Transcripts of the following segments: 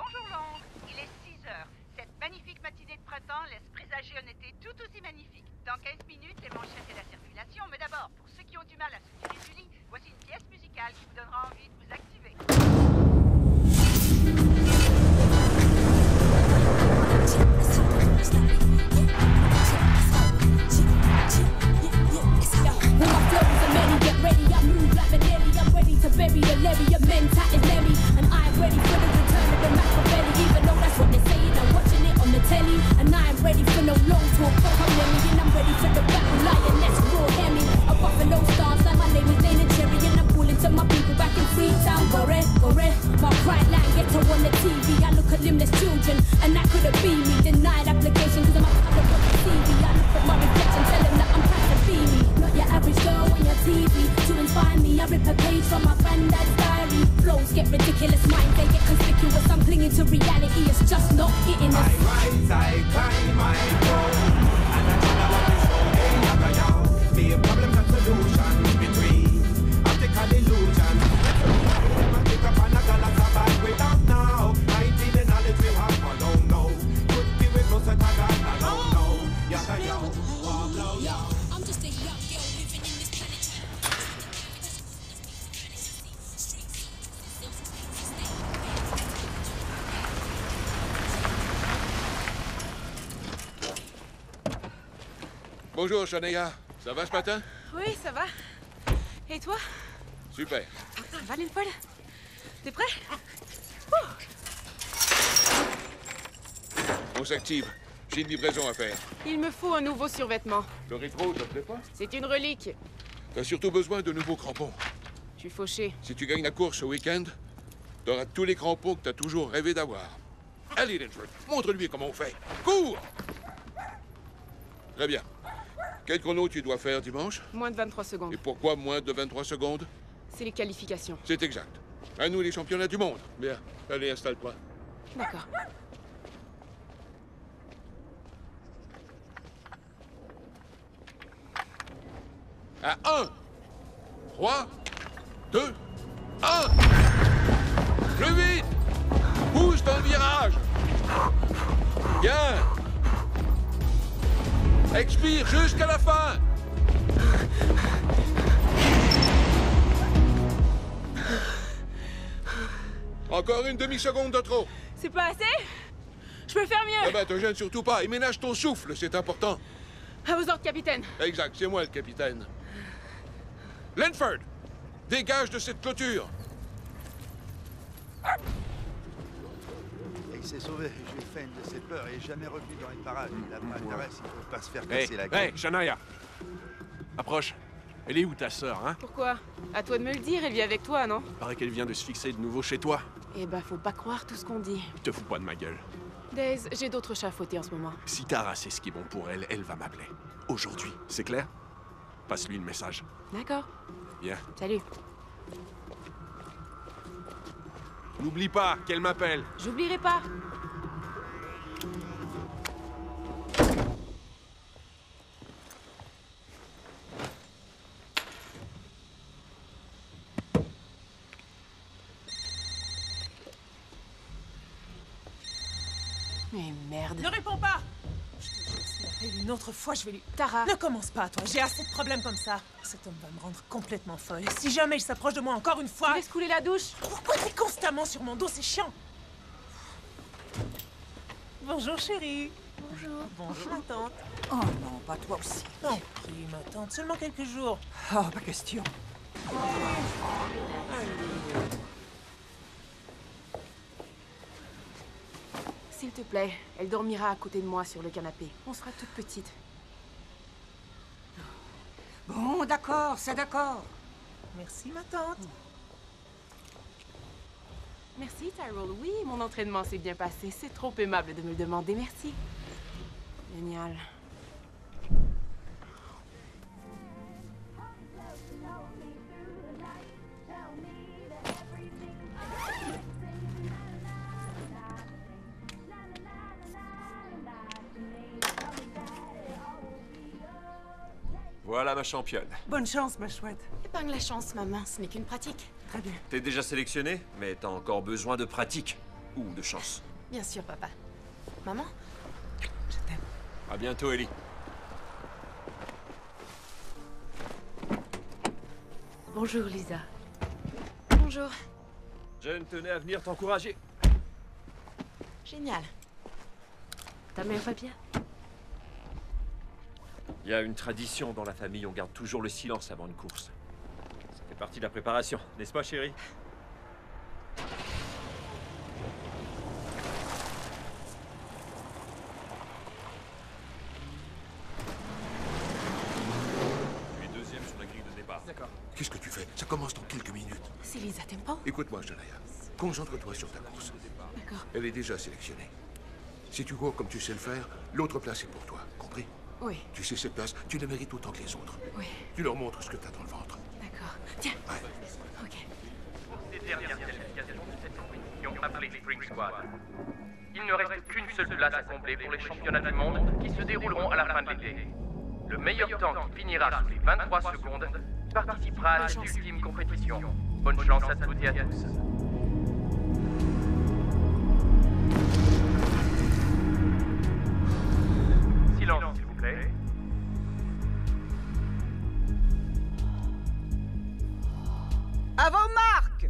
Bonjour Londres, il est 6 heures. Cette magnifique matinée de printemps laisse présager un été tout aussi magnifique. Dans 15 minutes, les manchettes et la circulation, mais d'abord, pour ceux qui ont du mal à se tirer du lit, voici une pièce musicale qui vous donnera envie de vous activer. Bury the levy, your mental is merry, and I'm ready for the return of the Machiavelli. Even though that's what they're saying, I'm watching it on the telly, and I'm ready for no long talk. Fuck, I'm Lemmy, and I'm ready for the battle lioness, raw Hemi. A buffalo star, like my name is Dana Cherry, and I'm calling to my people back in Freetown. Gore, my bright line ghetto on the TV. I look at limbless children, and that could have been me. Denied application, cause I'm a color on the TV. I look at my reflection, tell them that I'm trying to be me. Not your average girl on your TV. To inspire me, I rip a page from my granddad's diary. Flows get ridiculous, minds they get conspicuous. I'm clinging to reality, it's just not hitting us. I rise, I climb, I go, and I tell what to show. Hey, yaga yaw, be a problem and solution between optical illusion. I pick up on a galaxy bag without now. I feel the knowledge we have, I don't know. Could be with closer to God, I don't know. Yaga yaw, walk low, yaw. I'm just a young girl living in this planet. Bonjour, Shania. Ça va ce matin? Oui, ça va. Et toi? Super. Ça va, Linford? T'es prêt? On s'active. J'ai une livraison à faire. Il me faut un nouveau survêtement. Le rétro, ça te plaît pas? C'est une relique. T'as surtout besoin de nouveaux crampons. Je suis fauché. Si tu gagnes la course ce week-end, t'auras tous les crampons que t'as toujours rêvé d'avoir. Allez, Linford, montre-lui comment on fait. Cours! Très bien. Quel chrono tu dois faire dimanche? Moins de 23 secondes. Et pourquoi moins de 23 secondes? C'est les qualifications. C'est exact. À nous les championnats du monde. Bien. Allez, installe-toi. D'accord. À 1, 3, 2, 1. Plus vite! Pousse dans le virage! Bien! Expire jusqu'à la fin! Encore une demi-seconde de trop. C'est pas assez? Je peux faire mieux! Eh ben, te gêne surtout pas et ménage ton souffle, c'est important. À vos ordres, capitaine. Exact, c'est moi le capitaine. Linford, dégage de cette clôture. Il s'est sauvé, j'ai fait une de ses peurs et jamais revenu dans les parages. Il a pas intérêt s'il peut pas se faire casser la gueule. Hey, Shania! Approche. Elle est où ta sœur, hein? Pourquoi? À toi de me le dire, elle vit avec toi, non? Paraît qu'elle vient de se fixer de nouveau chez toi. Eh ben, faut pas croire tout ce qu'on dit. Te fous pas de ma gueule. Daze, j'ai d'autres chats à fouetter en ce moment. Si Tara sait ce qui est bon pour elle, elle va m'appeler. Aujourd'hui, c'est clair? Passe-lui le message. D'accord. Bien. Salut. N'oublie pas qu'elle m'appelle. J'oublierai pas. Mais merde. Ne réponds pas! Je te jure, s'il m'appelle une autre fois, je vais lui... Tara. Ne commence pas, toi. J'ai assez de problèmes comme ça. Cet homme va me rendre complètement folle. Si jamais il s'approche de moi encore une fois... Laisse couler la douche. Pourquoi t'es constamment sur mon dos? C'est chiant. Bonjour, chérie. Bonjour. Bonjour, ma tante. Oh non, pas toi aussi. Non, prie, ma tante. Seulement quelques jours. Oh, pas question. S'il te plaît, elle dormira à côté de moi sur le canapé. On sera toute petite. Bon, d'accord, c'est d'accord. Merci, ma tante. Merci, Tyrell. Oui, mon entraînement s'est bien passé. C'est trop aimable de me le demander. Merci. Génial. Voilà ma championne. Bonne chance, ma chouette. Épargne la chance, maman. Ce n'est qu'une pratique. Très bien. T'es déjà sélectionné, mais t'as encore besoin de pratique. ou de chance. Bien sûr, papa. Maman? Je t'aime. À bientôt, Ellie. Bonjour, Lisa. Bonjour. Jen tenait à venir t'encourager. Génial. Ta mère va bien? Il y a une tradition dans la famille, on garde toujours le silence avant une course. Ça fait partie de la préparation, n'est-ce pas, chérie? Tu es deuxième sur la grille de départ. D'accord. Qu'est-ce que tu fais? Ça commence dans quelques minutes. C'est Lisa Temple? Écoute-moi, Shania. Concentre-toi sur ta course. D'accord. Elle est déjà sélectionnée. Si tu cours comme tu sais le faire, l'autre place est pour toi. Compris? Oui. Tu sais, cette place, tu la mérites autant que les autres. Oui. Tu leur montres ce que t'as dans le ventre. D'accord. Tiens. Ouais. Ok. Ces dernières qualifications de cette compétition appelée Spring Squad. Il ne reste qu'une seule place à combler pour les championnats du monde qui se dérouleront à la fin de l'été. Le meilleur temps qui finira sous les 23 secondes participera à cette ultime compétition. Bonne chance à toutes et à tous. Silence, s'il vous plaît. À vos marques!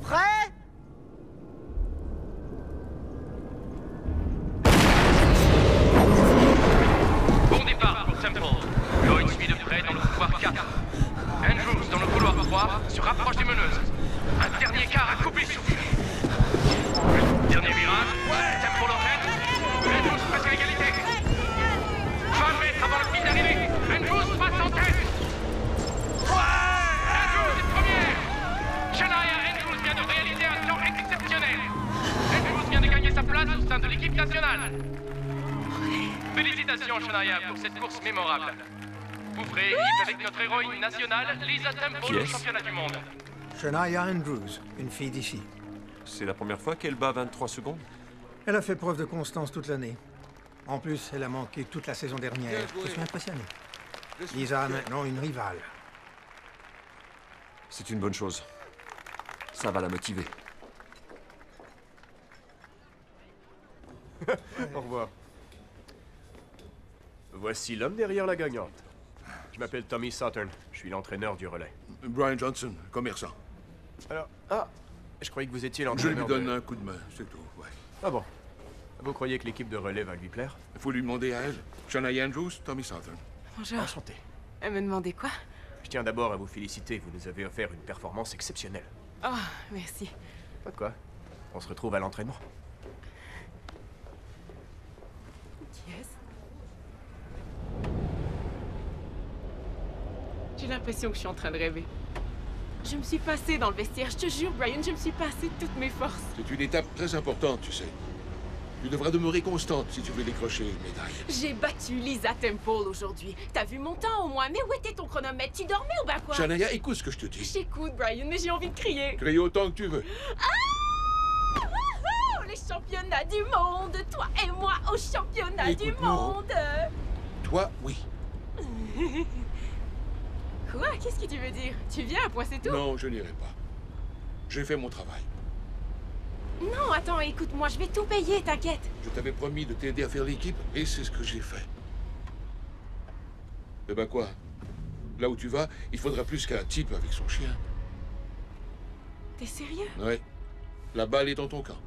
Prêt? Bon départ pour Temple. Lloyd suit de près dans le couloir 4. Andrews dans le couloir 3 se rapproche des meneuses. Un dernier quart à couper le souffle. Dernier virage. Temple en tête. Andrews passe à l'égalité. 20 mètres avant le fil d'arrivée. Andrews passe en tête. Andrews est première. Shania Andrews vient de réaliser un temps exceptionnel. Andrews vient de gagner sa place au sein de l'équipe nationale. Félicitations, Shania, pour cette course mémorable. Vous ferez équipe avec notre héroïne nationale, Lisa Temple, au championnat du monde. Shania Andrews, une fille d'ici. C'est la première fois qu'elle bat 23 secondes? Elle a fait preuve de constance toute l'année. En plus, elle a manqué toute la saison dernière. Je suis impressionné. Lisa a maintenant une rivale. C'est une bonne chose. Ça va la motiver. Au revoir. Voici l'homme derrière la gagnante. Je m'appelle Tommy Sauter. Je suis l'entraîneur du relais. Brian Johnson, commerçant. Alors, je croyais que vous étiez Je l'entraîneur. lui donne un coup de main, c'est tout, ouais. Ah bon. Vous croyez que l'équipe de relais va lui plaire? Il faut lui demander à elle. Shania Andrews, Tommy Sauter. Bonjour. Enchanté. Elle me demandait quoi? Je tiens d'abord à vous féliciter. Vous nous avez offert une performance exceptionnelle. Oh, merci. Pas de quoi. On se retrouve à l'entraînement. Qui est-ce? J'ai l'impression que je suis en train de rêver. Je me suis passée dans le vestiaire, je te jure, Brian, je me suis passée toutes mes forces. C'est une étape très importante, tu sais. Tu devras demeurer constante si tu veux décrocher une médaille. J'ai battu Lisa Temple aujourd'hui. T'as vu mon temps au moins, mais où était ton chronomètre? Tu dormais ou ben quoi? Shania, écoute ce que je te dis. J'écoute, Brian, mais j'ai envie de crier. Crie autant que tu veux. Ah! Wouhou! Les championnats du monde! Toi et moi au championnat du monde! Toi, oui. Quoi? Qu'est-ce que tu veux dire? Tu viens à point, c'est tout? Non, je n'irai pas. J'ai fait mon travail. Non, attends, écoute-moi, je vais tout payer, t'inquiète. Je t'avais promis de t'aider à faire l'équipe, et c'est ce que j'ai fait. Eh ben quoi? Là où tu vas, il faudra plus qu'un type avec son chien. T'es sérieux? Ouais. La balle est dans ton camp.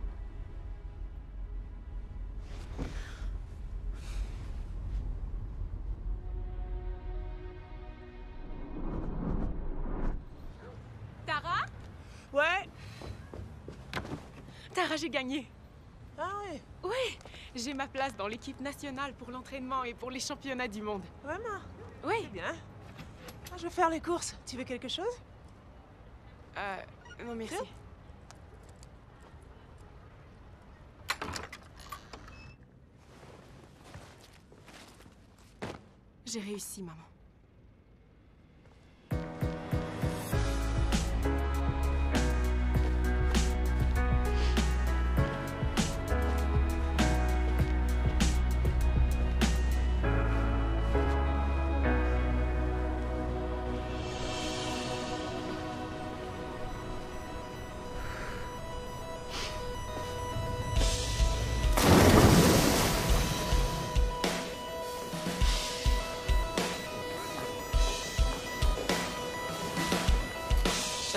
Tara? Ouais. Tara, j'ai gagné. Ah ouais? Oui, j'ai ma place dans l'équipe nationale pour l'entraînement et pour les championnats du monde. Vraiment? Oui. C'est bien. Je vais faire les courses. Tu veux quelque chose? Non merci. J'ai réussi, maman.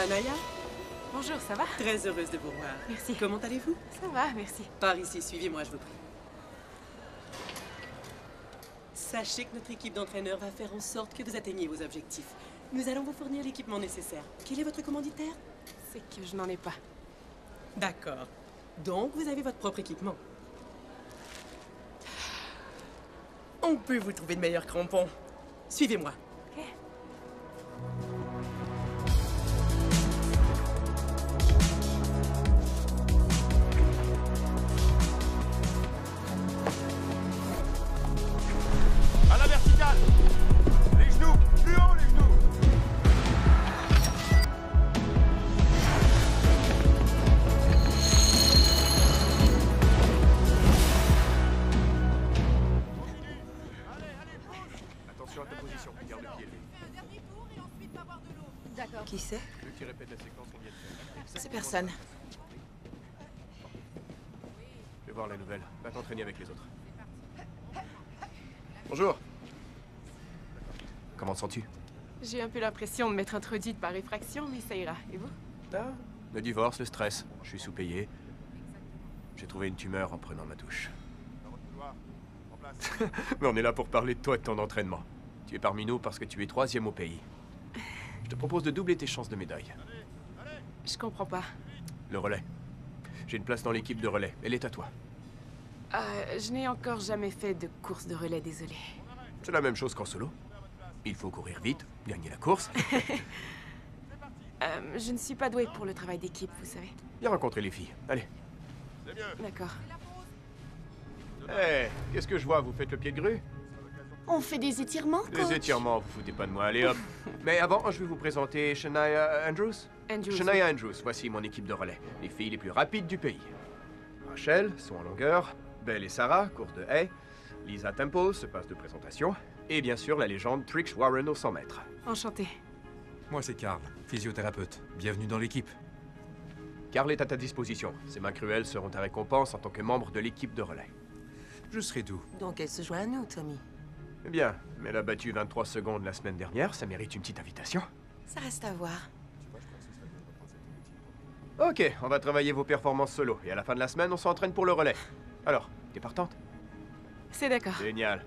Shania? Bonjour, ça va? Très heureuse de vous voir. Merci. Comment allez-vous? Ça va, merci. Par ici, suivez-moi, je vous prie. Sachez que notre équipe d'entraîneurs va faire en sorte que vous atteigniez vos objectifs. Nous allons vous fournir l'équipement nécessaire. Quel est votre commanditaire? C'est que je n'en ai pas. D'accord. Donc, vous avez votre propre équipement. On peut vous trouver de meilleurs crampons. Suivez-moi. Ok. À la verticale! Les genoux! Plus haut, les genoux! Attention à ta position, garde le pied élevé. D'accord. Qui c'est? Ceux qui répètent la séquence qu'on vient de faire. C'est personne. Je vais voir la nouvelle. Va t'entraîner avec les autres. Bonjour. Comment te sens-tu? J'ai un peu l'impression de m'être introduite par effraction, mais ça ira. Et vous? Ah, le divorce, le stress. Je suis sous-payé. J'ai trouvé une tumeur en prenant ma douche. Mais on est là pour parler de toi et de ton entraînement. Tu es parmi nous parce que tu es 3e au pays. Je te propose de doubler tes chances de médaille. Je comprends pas. Le relais. J'ai une place dans l'équipe de relais. Elle est à toi. Je n'ai encore jamais fait de course de relais, désolé. C'est la même chose qu'en solo. Il faut courir vite, gagner la course. Je ne suis pas douée pour le travail d'équipe, vous savez. Viens rencontrer les filles. Allez. D'accord. Hé, qu'est-ce que je vois? Vous faites le pied de grue? On fait des étirements, coach? Des étirements, vous foutez pas de moi. Allez hop. Mais avant, je vais vous présenter Shania Andrews. Shania Andrews, voici mon équipe de relais. Les filles les plus rapides du pays. Rachel, saut en longueur. Belle et Sarah, course de haie. Lisa Temple se passe de présentation. Et bien sûr, la légende Trix Warren aux 100 mètres. Enchantée. Moi, c'est Carl, physiothérapeute. Bienvenue dans l'équipe. Carl est à ta disposition. Ses mains cruelles seront ta récompense en tant que membre de l'équipe de relais. Je serai doux. Donc elle se joint à nous, Tommy. Eh bien, mais elle a battu 23 secondes la semaine dernière, ça mérite une petite invitation. Ça reste à voir. Ok, on va travailler vos performances solo, et à la fin de la semaine, on s'entraîne pour le relais. Alors, t'es partante? C'est d'accord. Génial.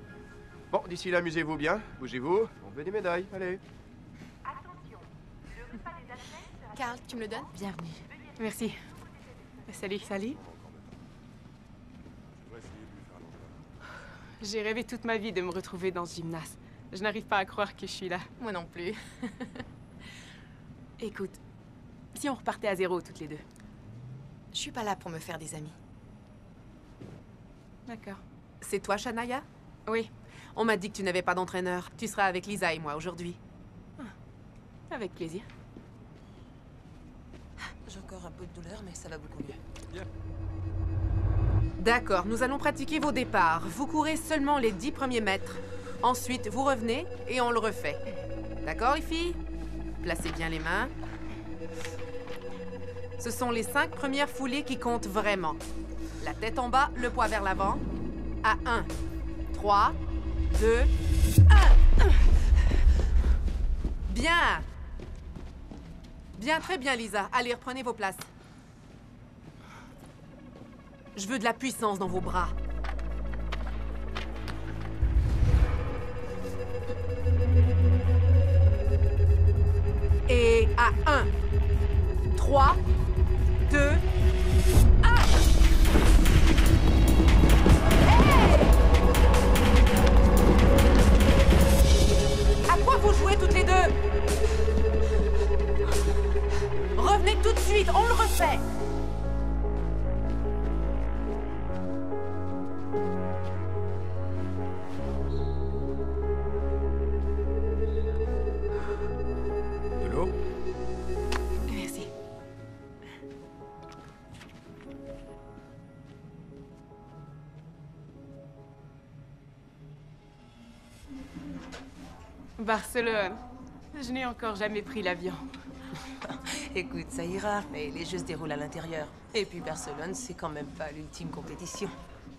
Bon, d'ici là, amusez-vous bien, bougez-vous, on veut des médailles, allez. Carl, tu me le donnes? Bienvenue. Merci. Salut, salut. J'ai rêvé toute ma vie de me retrouver dans ce gymnase. Je n'arrive pas à croire que je suis là. Moi non plus. Écoute, si on repartait à zéro toutes les deux? Je suis pas là pour me faire des amis. D'accord. C'est toi, Shania? Oui. On m'a dit que tu n'avais pas d'entraîneur. Tu seras avec Lisa et moi aujourd'hui. Avec plaisir. J'ai encore un peu de douleur, mais ça va beaucoup mieux. D'accord, nous allons pratiquer vos départs. Vous courez seulement les 10 premiers mètres. Ensuite, vous revenez et on le refait. D'accord, les filles? Placez bien les mains. Ce sont les 5 premières foulées qui comptent vraiment. La tête en bas, le poids vers l'avant. À 1, 3, 2, 1. Bien. Bien, très bien, Lisa. Allez, reprenez vos places. Je veux de la puissance dans vos bras. Et à 1, 3, 2, 1. À quoi vous jouez toutes les deux? Revenez tout de suite, on le refait. De l'eau? Merci. Barcelone. Je n'ai encore jamais pris l'avion. Écoute, ça ira, mais les jeux se déroulent à l'intérieur. Et puis Barcelone, c'est quand même pas l'ultime compétition.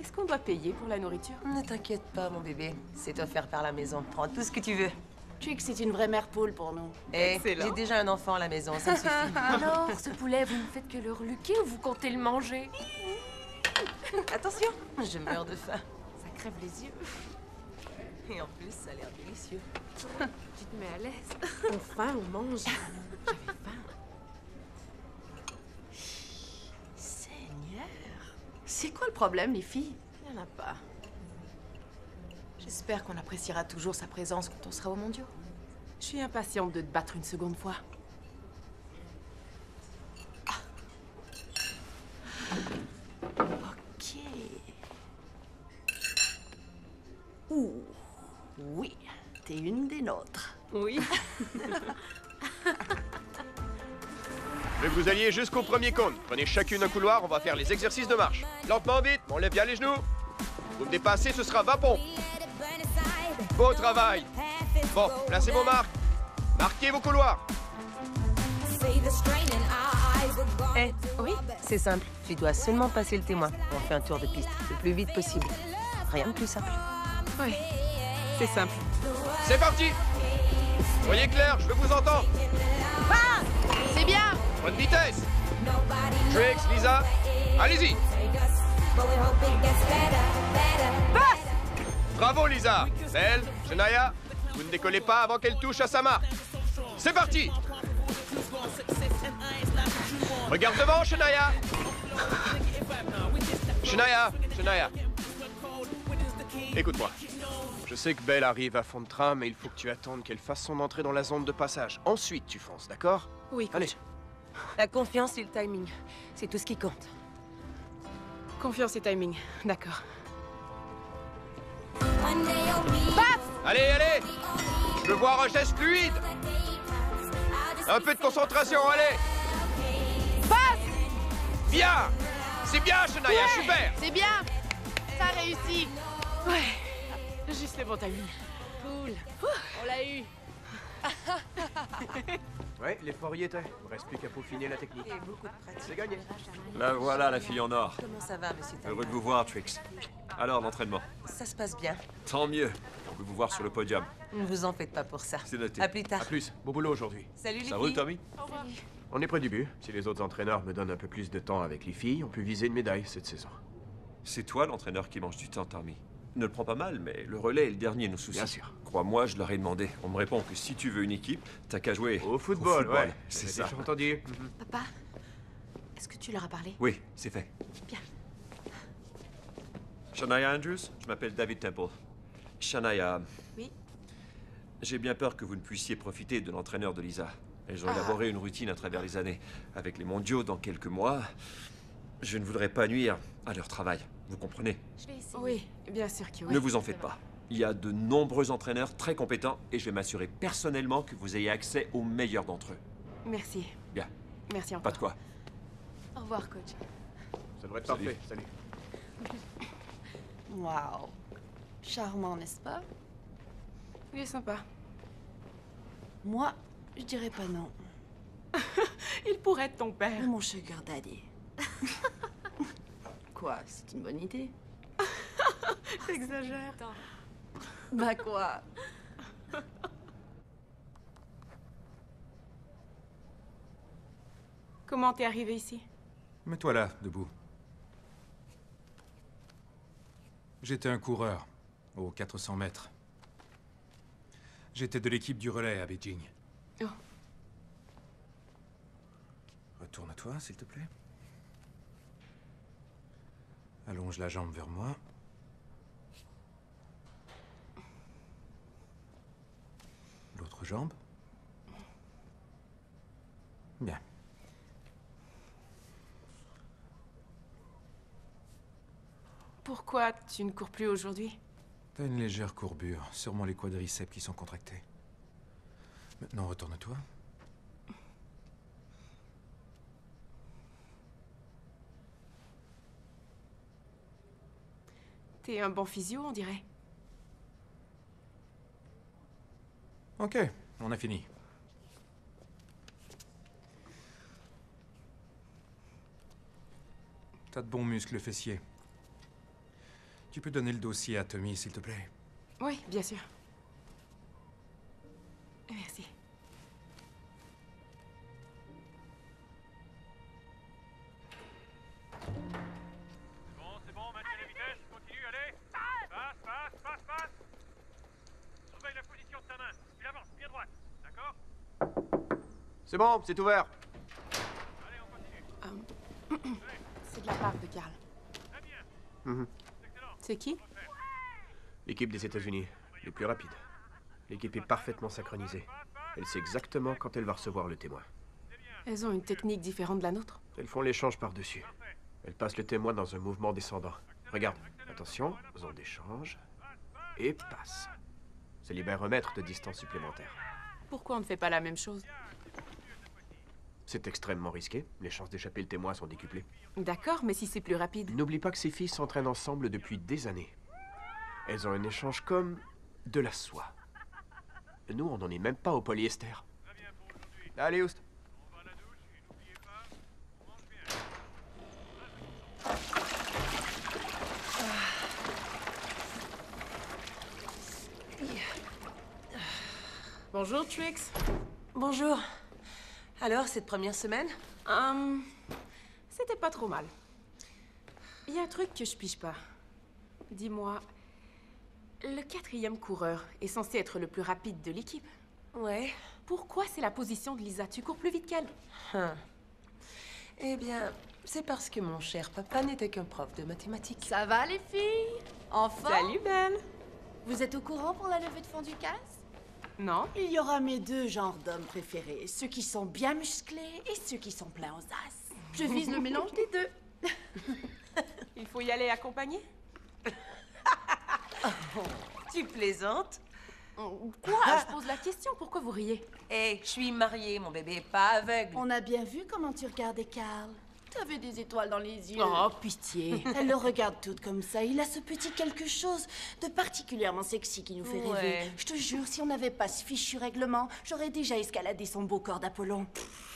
Est-ce qu'on doit payer pour la nourriture? Ne t'inquiète pas, mon bébé. C'est offert par la maison. Prends tout ce que tu veux. Trix, c'est une vraie mère poule pour nous. Eh, j'ai déjà un enfant à la maison, ça me suffit. Alors, ce poulet, vous ne faites que le reluquer ou vous comptez le manger? Attention, je meurs de faim. Ça crève les yeux. Et en plus, ça a l'air délicieux. Tu te mets à l'aise. Enfin, on mange. J'avais faim. Seigneur. C'est quoi le problème, les filles? Il n'y en a pas. J'espère qu'on appréciera toujours sa présence quand on sera aux mondiaux. Je suis impatiente de te battre une seconde fois. Ah. Ok. Ouh. Oui, t'es une des nôtres. Oui. Je veux que vous alliez jusqu'au premier cône. Prenez chacune un couloir, on va faire les exercices de marche. Lentement, vite, on lève bien les genoux. Vous me dépassez, ce sera 20 pompes. Beau travail. Bon, placez vos marques. Marquez vos couloirs. Eh, oui, c'est simple. Tu dois seulement passer le témoin. On fait un tour de piste le plus vite possible. Rien de plus simple. Oui, c'est simple. C'est parti. Soyez clair, je veux vous entendre. C'est bien. Bonne vitesse. Trix, Lisa, allez-y. Passe. Bravo, Lisa. Belle, Shania, vous ne décollez pas avant qu'elle touche à sa marque. C'est parti. Regarde devant, Shania. Shania. Écoute-moi. Je sais que Belle arrive à fond de train, mais il faut que tu attendes qu'elle fasse son entrée dans la zone de passage. Ensuite, tu fonces, d'accord? Oui, coach. Allez. La confiance et le timing, c'est tout ce qui compte. Confiance et timing, d'accord. Allez. Je veux voir un geste fluide. Un peu de concentration, allez. Passe. Bien. C'est bien, Shania, Ouais. super. C'est bien. Ça a réussi. Ouais. Juste le bon timing. Cool. On l'a eu. Ouais, l'effort y était. Il ne reste plus qu'à peaufiner la technique. C'est gagné. La voilà, la fille en or. Comment ça va, monsieur Tyler? Heureux de vous voir, Trix. Alors, l'entraînement? Ça se passe bien. Tant mieux. On veut vous voir sur le podium. Ne vous en faites pas pour ça. C'est noté. À plus tard. À plus. Beau boulot aujourd'hui. Salut les Ça filles. roule, Tommy? On est près du but. Si les autres entraîneurs me donnent un peu plus de temps avec les filles, on peut viser une médaille cette saison. C'est toi l'entraîneur qui mange du temps, Tommy. Ne le prends pas mal, mais le relais est le dernier de nos soucis. Bien sûr. Crois-moi, je leur ai demandé. On me répond que si tu veux une équipe, t'as qu'à jouer Au football, ouais. C'est J'ai ça. déjà entendu. Papa, est-ce que tu leur as parlé? Oui, c'est fait. Bien. Shania Andrews, je m'appelle David Temple. Shania. Oui. J'ai bien peur que vous ne puissiez profiter de l'entraîneur de Lisa. Elles ont élaboré une routine à travers les années. Avec les mondiaux dans quelques mois, je ne voudrais pas nuire à leur travail. Vous comprenez? Je vais essayer. Oui, bien sûr que oui. Ne vous en faites pas. Il y a de nombreux entraîneurs très compétents et je vais m'assurer personnellement que vous ayez accès aux meilleurs d'entre eux. Merci. Bien. Merci encore. Pas de quoi. Au revoir, coach. Ça devrait être Salut. parfait. Salut. Waouh. Charmant, n'est-ce pas? Il est sympa. Moi, je dirais pas non. Il pourrait être ton père. Ou mon sugar daddy. Quoi? C'est une bonne idée. T'exagères. Bah quoi? Comment t'es arrivé ici? Mets-toi là, debout. J'étais un coureur, aux 400 mètres. J'étais de l'équipe du relais à Beijing. Oh. Retourne-toi, s'il te plaît. Allonge la jambe vers moi. L'autre jambe. Bien. Pourquoi tu ne cours plus aujourd'hui? T'as une légère courbure, sûrement les quadriceps qui sont contractés. Maintenant, retourne-toi. T'es un bon physio, on dirait. Ok, on a fini. T'as de bons muscles fessiers. Tu peux donner le dossier à Tommy, s'il te plaît? Oui, bien sûr. C'est bon, c'est ouvert. C'est de la part de Carl. C'est qui? L'équipe des États-Unis, les plus rapides. L'équipe est parfaitement synchronisée. Elle sait exactement quand elle va recevoir le témoin. Elles ont une technique différente de la nôtre? Elles font l'échange par-dessus. Elles passent le témoin dans un mouvement descendant. Regarde, attention, zone d'échange. Et passe. Ça libère un mètre de distance supplémentaire. Pourquoi on ne fait pas la même chose? C'est extrêmement risqué. Les chances d'échapper le témoin sont décuplées. D'accord, mais si c'est plus rapide... N'oublie pas que ces filles s'entraînent ensemble depuis des années. Elles ont un échange comme de la soie. Nous, on n'en est même pas au polyester. Allez, Oust. Bonjour, Trix. Bonjour. Alors, cette première semaine? C'était pas trop mal. Il y a un truc que je pige pas. Dis-moi, le 4e coureur est censé être le plus rapide de l'équipe. Ouais. Pourquoi c'est la position de Lisa? Tu cours plus vite qu'elle. Eh bien, c'est parce que mon cher papa n'était qu'un prof de mathématiques. Ça va, les filles? Enfin? Salut, Belle. Vous êtes au courant pour la levée de fonds du CAS? Non. Il y aura mes 2 genres d'hommes préférés. Ceux qui sont bien musclés et ceux qui sont pleins aux as. Je vise le mélange des 2. Il faut y aller accompagné? Tu plaisantes? Quoi? Je pose la question, pourquoi vous riez? Hé, je suis mariée, mon bébé, pas aveugle. On a bien vu comment tu regardais Carl. T'avais des étoiles dans les yeux. Oh, pitié. Elle le regarde toute comme ça. Il a ce petit quelque chose de particulièrement sexy qui nous fait rêver. Je te jure, si on n'avait pas ce fichu règlement, j'aurais déjà escaladé son beau corps d'Apollon.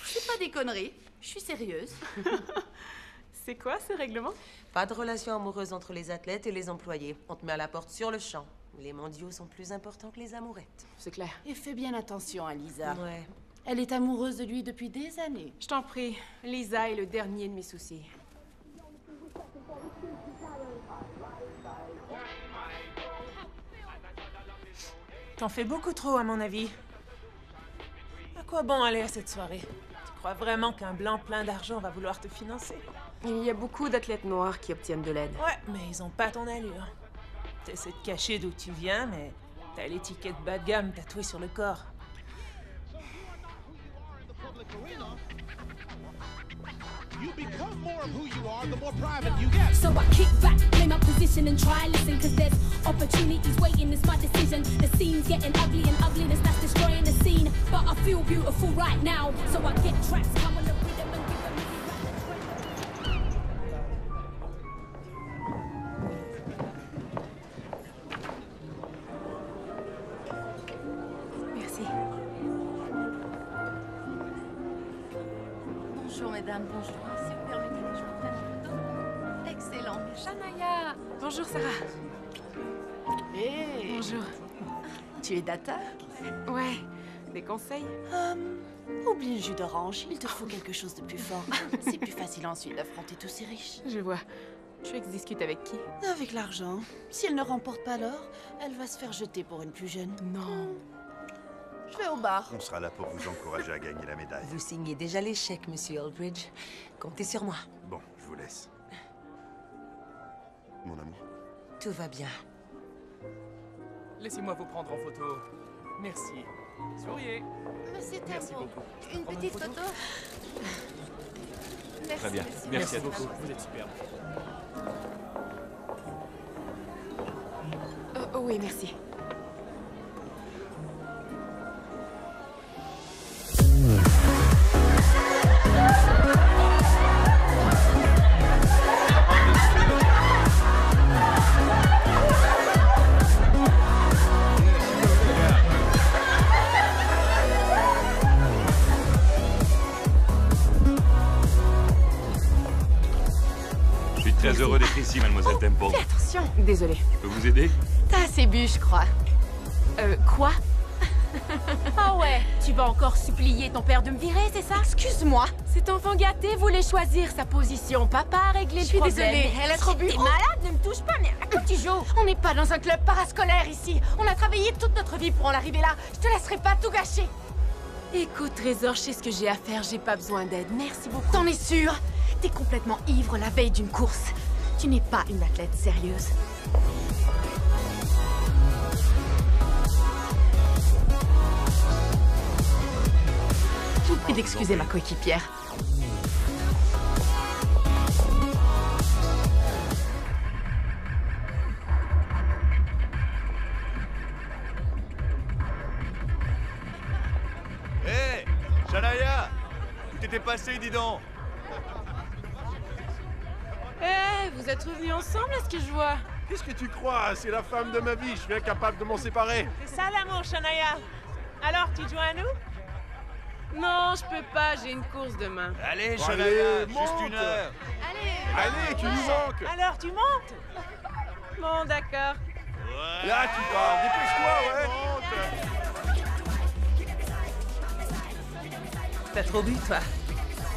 C'est pas des conneries. Je suis sérieuse. C'est quoi ce règlement? Pas de relation amoureuse entre les athlètes et les employés. On te met à la porte sur le champ. Les mondiaux sont plus importants que les amourettes. C'est clair. Et fais bien attention à Lisa. Ouais. Elle est amoureuse de lui depuis des années. Je t'en prie, Lisa est le dernier de mes soucis. T'en fais beaucoup trop, à mon avis. À quoi bon aller à cette soirée? Tu crois vraiment qu'un blanc plein d'argent va vouloir te financer? Il y a beaucoup d'athlètes noirs qui obtiennent de l'aide. Ouais, mais ils ont pas ton allure. T'essaies de cacher d'où tu viens, mais t'as l'étiquette bas de gamme tatouée sur le corps. You become more of who you are, the more private you get. So I kick back, play my position and try listen, cause there's opportunities waiting, it's my decision. The scene's getting ugly and ugliness that's destroying the scene. But I feel beautiful right now, so I get tracks, come on the rhythm and give them Merci. Bonjour mesdames, bonjour. Si vous permettez que je vous prenne une photo. Excellent. Shania. Bonjour Sarah. Hey. Bonjour. Tu es d'attaque? Ouais. Des conseils? Oublie le jus d'orange, il te faut quelque chose de plus fort. C'est plus facile ensuite d'affronter tous ces riches. Je vois. Trix discute avec qui? Avec l'argent. Si elle ne remporte pas l'or, elle va se faire jeter pour une plus jeune. Non. Je vais au bar. On sera là pour vous encourager à gagner la médaille. Vous signez déjà les chèques, monsieur Aldridge. Comptez sur moi. Bon, je vous laisse. Mon amour. Tout va bien. Laissez-moi vous prendre en photo. Merci. Souriez. Monsieur Merci Tempo, beaucoup. une petite photo. Merci, Très bien. monsieur. Merci à beaucoup. Vous êtes superbe. Oui, merci. Très heureux d'être ici, mademoiselle Temple. Fais attention. Désolée. Je peux vous aider? T'as assez bu, je crois. Quoi? Ah ouais, tu vas encore supplier ton père de me virer, c'est ça? Excuse-moi. Cet enfant gâté voulait choisir sa position. Papa a réglé le problème. Je suis désolée, elle a trop bu. T'es malade, ne me touche pas, mais à quoi tu joues? On n'est pas dans un club parascolaire ici. On a travaillé toute notre vie pour en arriver là. Je te laisserai pas tout gâcher. Écoute, Trésor, je sais ce que j'ai à faire, j'ai pas besoin d'aide. Merci beaucoup. T'en es sûr? T'es complètement ivre la veille d'une course. Tu n'es pas une athlète sérieuse. Je vous prie d'excuser ma coéquipière. Hé, Shania, où t'étais passé, dis donc? Eh, vous êtes revenus ensemble, est-ce que je vois? Qu'est-ce que tu crois? C'est la femme de ma vie, je suis incapable de m'en séparer. C'est ça l'amour, Shania. Alors, tu joues à nous? Non, je peux pas, j'ai une course demain. Allez, Bon, Shania, allez, juste monte. une heure. Allez, tu nous manques. Alors, tu montes? Bon, d'accord. Là, tu pars, dépêche-toi, ouais. T'as trop bu, toi?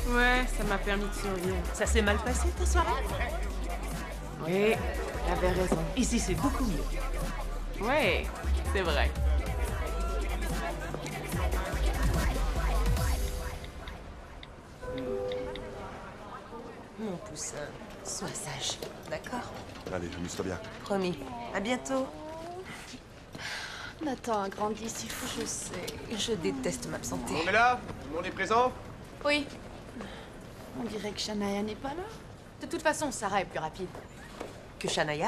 Ouais, ça m'a permis de survivre. Ça s'est mal passé, ta soirée? Oui, t'avais raison. Ici, c'est beaucoup mieux. Ouais, c'est vrai. Mon poussin, sois sage, d'accord? Allez, amuse-toi bien. Promis. À bientôt. Nathan a grandi si fou, je sais. Je déteste m'absenter. On est là? Tout le monde est présent? Oui. On dirait que Shania n'est pas là. De toute façon, Sarah est plus rapide. Que Shania?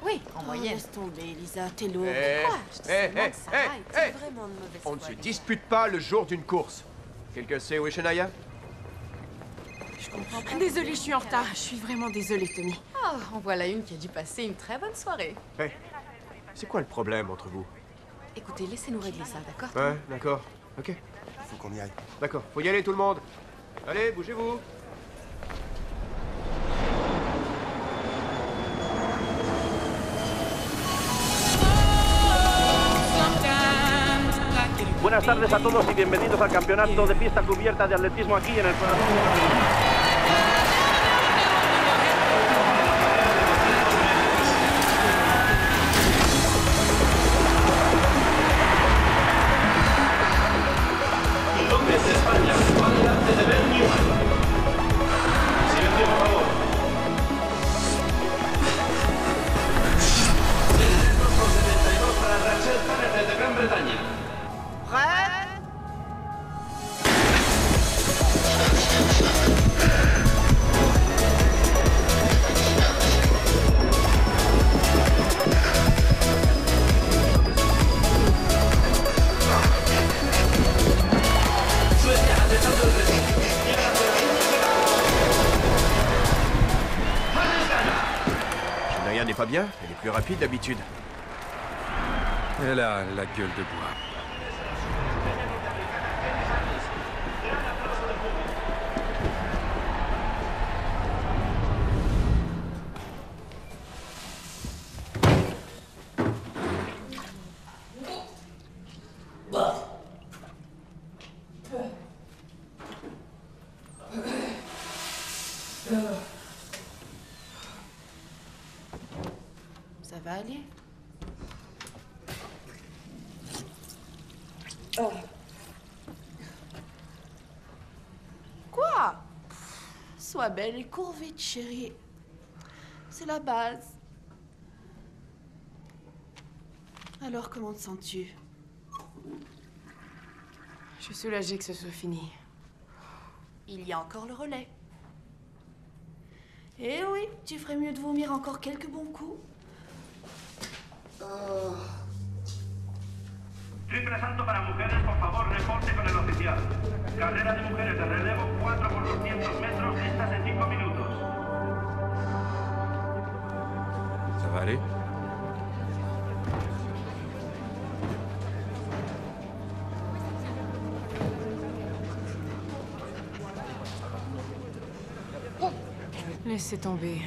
Oui, en Oh, moyenne. laisse tomber, Lisa, t'es lourde. Quoi? Je te demande, Sarah est Vraiment de mauvaise On ne foi. se dispute pas le jour d'une course. Quelqu'un sait où est Shania? Je comprends pas. Désolée, je suis en retard. Je suis vraiment désolée, Tony. Oh, en voilà une qui a dû passer une très bonne soirée. Hé, c'est quoi le problème entre vous? Écoutez, laissez-nous régler ça, d'accord? Ouais, d'accord. Ok. Faut qu'on y aille. D'accord, faut y aller tout le monde. Allez, bougez-vous. Buenas tardes a todos y bienvenidos al campeonato de pista cubierta de atletismo aquí en el Shania n'est pas bien, elle est plus rapide d'habitude. Elle a la gueule de bois. Ça va aller? Quoi? Sois belle et cours vite, chérie. C'est la base. Alors, comment te sens-tu? Je suis soulagée que ce soit fini. Il y a encore le relais. Eh oui, tu ferais mieux de vomir encore quelques bons coups. Triple salto para mujeres, por favor, reporte con el oficial. Carrera de mujeres de relevo 4 por 200 metros, listas en 5 minutos. Ça va aller? Laissez tomber.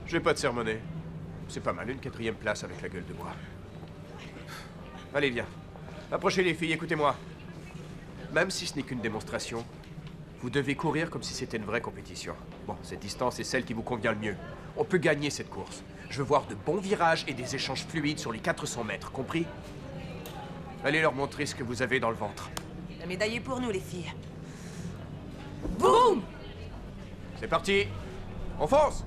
Je vais pas te sermonner. C'est pas mal, une 4e place avec la gueule de bois. Allez, viens. Approchez les filles, écoutez-moi. Même si ce n'est qu'une démonstration, vous devez courir comme si c'était une vraie compétition. Bon, cette distance est celle qui vous convient le mieux. On peut gagner cette course. Je veux voir de bons virages et des échanges fluides sur les 400 mètres, compris? Allez leur montrer ce que vous avez dans le ventre. La médaille est pour nous, les filles. Boum! C'est parti. On fonce!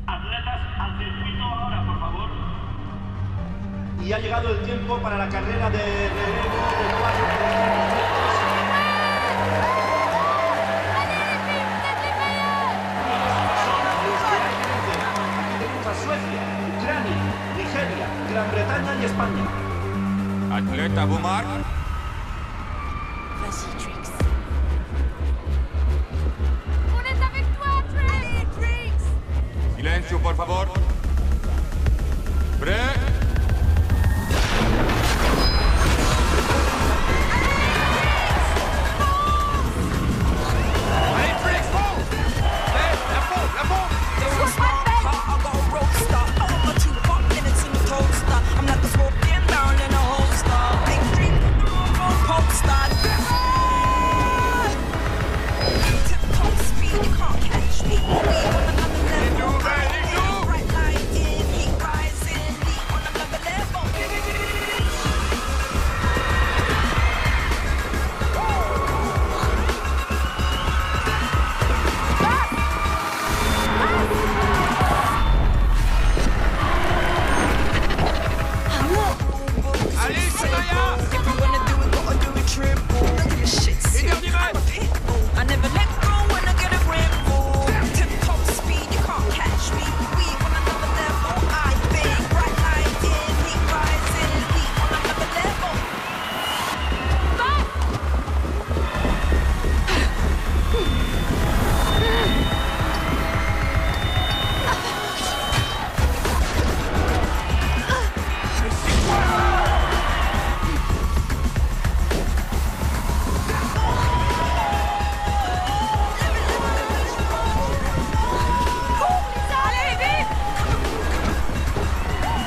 Atletas al circuito ahora, por favor. Y ha llegado el tiempo para la carrera de relevo de 4 kilómetros. Tenemos a Suecia, Ucrania, Nigeria, Gran Bretaña y España. Atleta Bomar. Vas-y, Trix. On est avec toi, Trix! Allez, Trix! Silencio, por favor. Prêt? Allez, Trix, fonce! La fonce, la fonce! I'm not the scorpion down in a holster. Big dream, pop star. Tip-top speed, you can't catch me. We on another level. Bright light in, heat rising. We on another level. Allez, Shania! If you wanna do it, gotta do it triple. Look at this shit sick. I'm a pit bull. I never let go when I get a grip. Tip-top speed, you can't catch me. We on another level. I bang, bright light in, heat rising. We on another level.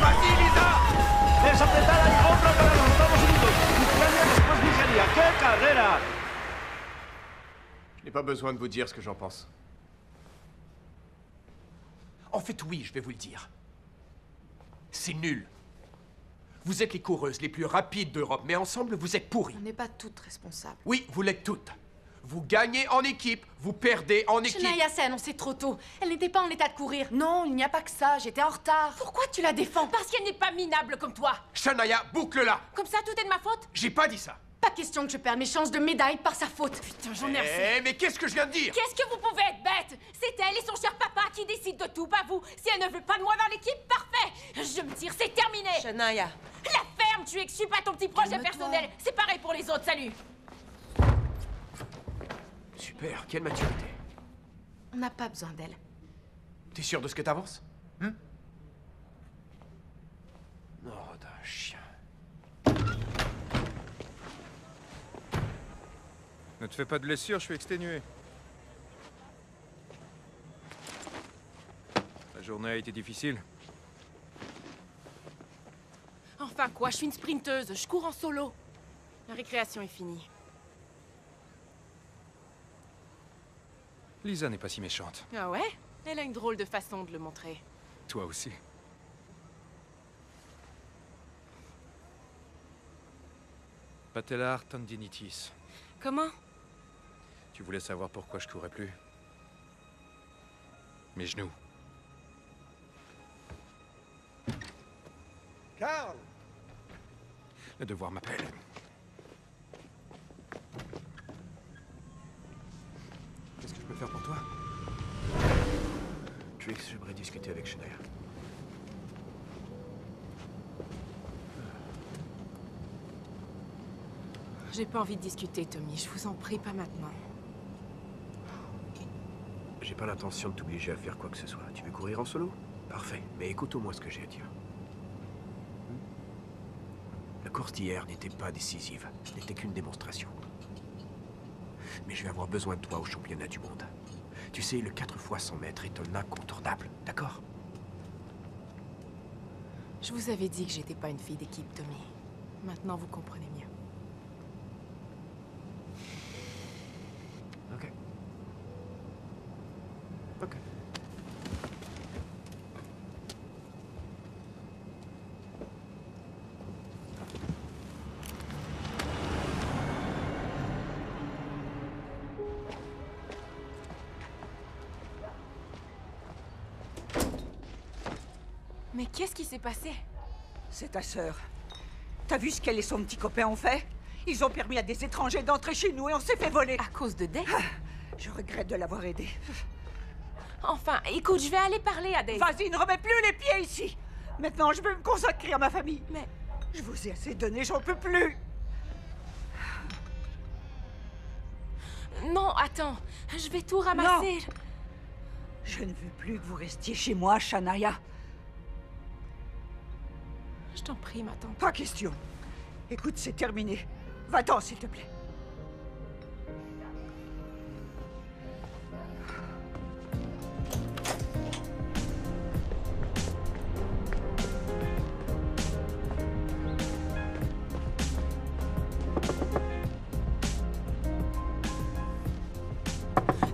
¡Vas-y, Lisa! ¡Es apretada y otra para los Estados Unidos! Ucrania después Nigeria. ¡Qué carrera! Je n'ai pas besoin de vous dire ce que j'en pense. En fait, oui, je vais vous le dire. C'est nul. Vous êtes les coureuses les plus rapides d'Europe, mais ensemble, vous êtes pourris. On n'est pas toutes responsables. Oui, vous l'êtes toutes. Vous gagnez en équipe, vous perdez en équipe. Shania s'est annoncée trop tôt. Elle n'était pas en état de courir. Non, il n'y a pas que ça, j'étais en retard. Pourquoi tu la défends? Parce qu'elle n'est pas minable comme toi. Shania, boucle-la. Comme ça, tout est de ma faute? J'ai pas dit ça. Pas question que je perde mes chances de médaille par sa faute. Putain, j'en ai assez. Mais qu'est-ce que je viens de dire? Qu'est-ce que vous pouvez être bête? C'est elle et son cher papa qui décident de tout, pas vous. Si elle ne veut pas de moi dans l'équipe, parfait. Je me tire, c'est terminé. Shania. La ferme, tu exclus pas ton petit projet personnel. C'est pareil pour les autres, salut. Super, quelle maturité. On n'a pas besoin d'elle. T'es sûr de ce que t'avances? Oh, d'un chien. Ne te fais pas de blessure, je suis exténué. La journée a été difficile. Enfin quoi, je suis une sprinteuse, je cours en solo. La récréation est finie. Lisa n'est pas si méchante. Ah ouais? Elle a une drôle de façon de le montrer. Toi aussi. Patellar tendinitis. Comment? Tu voulais savoir pourquoi je courais plus? Mes genoux. Carl! Le devoir m'appelle. Qu'est-ce que je peux faire pour toi? Trix, j'aimerais discuter avec Shania. J'ai pas envie de discuter, Tommy. Je vous en prie, pas maintenant. J'ai pas l'intention de t'obliger à faire quoi que ce soit. Tu veux courir en solo? Parfait, mais écoute au moins ce que j'ai à dire. La course d'hier n'était pas décisive. Ce n'était qu'une démonstration. Mais je vais avoir besoin de toi au championnat du monde. Tu sais, le 4 x 100 mètres est un incontournable, d'accord? Je vous avais dit que j'étais pas une fille d'équipe, Tommy. Maintenant, vous comprenez mieux. Ok. Ok. Mais qu'est-ce qui s'est passé? C'est ta sœur. T'as vu ce qu'elle et son petit copain ont fait? Ils ont permis à des étrangers d'entrer chez nous et on s'est fait voler. À cause de Dave? Je regrette de l'avoir aidé. Enfin, écoute, je vais aller parler à Dave. Vas-y, ne remets plus les pieds ici. Maintenant, je vais me consacrer à ma famille. Mais... Je vous ai assez donné, j'en peux plus. Non, attends. Je vais tout ramasser. Non. Je ne veux plus que vous restiez chez moi, Shania. Je t'en prie, ma tante. Pas question. Écoute, c'est terminé. Va-t'en, s'il te plaît.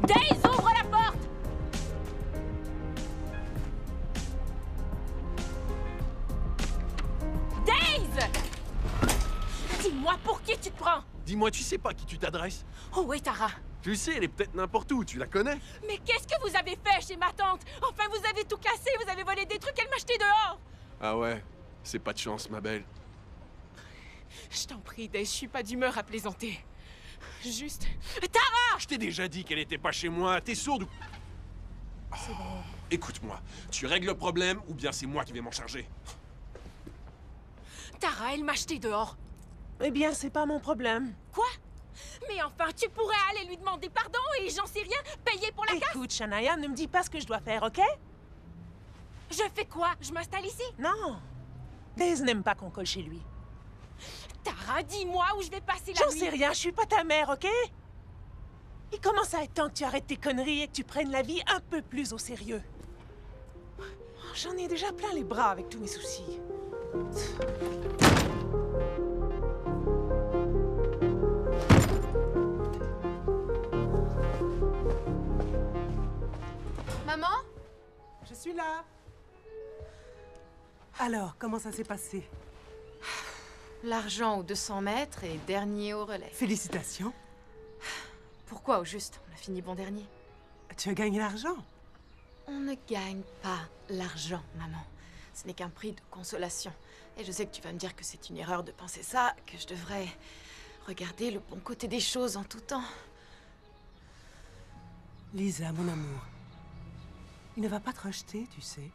Daisy, ouvre la porte! Daisy! Dis-moi pour qui tu te prends? Dis-moi, tu sais pas à qui tu t'adresses? Oh oui, Tara. Tu sais, elle est peut-être n'importe où, tu la connais? Mais qu'est-ce que vous avez fait chez ma tante? Enfin, vous avez tout cassé, vous avez volé des trucs, elle m'a jeté dehors! Ah ouais, c'est pas de chance, ma belle. Je t'en prie, Daisy, je suis pas d'humeur à plaisanter. Juste... Tara! Je t'ai déjà dit qu'elle était pas chez moi, t'es sourde ou... C'est bon. Écoute-moi, tu règles le problème ou bien c'est moi qui vais m'en charger? Tara, elle m'a jeté dehors. Eh bien, c'est pas mon problème. Quoi? Mais enfin, tu pourrais aller lui demander pardon et j'en sais rien, payer pour la casse? Écoute, Shania, ne me dis pas ce que je dois faire, ok? Je fais quoi? Je m'installe ici? Non. Daisy n'aime pas qu'on colle chez lui. Tara, dis-moi où je vais passer la J'en nuit. sais rien, je suis pas ta mère, ok? Il commence à être temps que tu arrêtes tes conneries et que tu prennes la vie un peu plus au sérieux. Oh, j'en ai déjà plein les bras avec tous mes soucis. Maman? Je suis là. Alors, comment ça s'est passé? L'argent aux 200 mètres et dernier au relais. Félicitations. Pourquoi au juste? On a fini bon dernier. Tu as gagné l'argent? On ne gagne pas l'argent, maman. Ce n'est qu'un prix de consolation. Et je sais que tu vas me dire que c'est une erreur de penser ça, que je devrais regarder le bon côté des choses en tout temps. Lisa, mon amour, il ne va pas te rejeter, tu sais.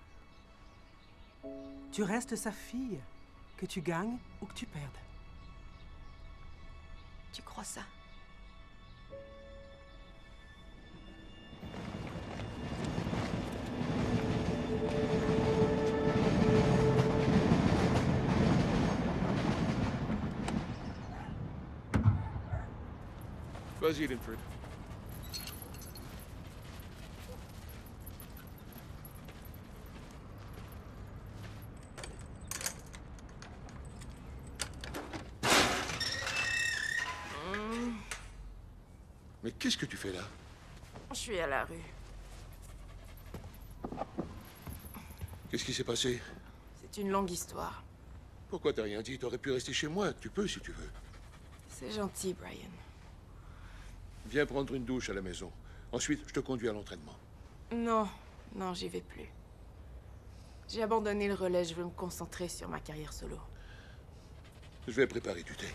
Tu restes sa fille, que tu gagnes ou que tu perdes. Tu crois ça? Vas-y, Linford. Mais qu'est-ce que tu fais là? Je suis à la rue. Qu'est-ce qui s'est passé? C'est une longue histoire. Pourquoi t'as rien dit? T'aurais pu rester chez moi. Tu peux si tu veux. C'est gentil, Brian. Viens prendre une douche à la maison. Ensuite, je te conduis à l'entraînement. Non, non, j'y vais plus. J'ai abandonné le relais, je veux me concentrer sur ma carrière solo. Je vais préparer du thé.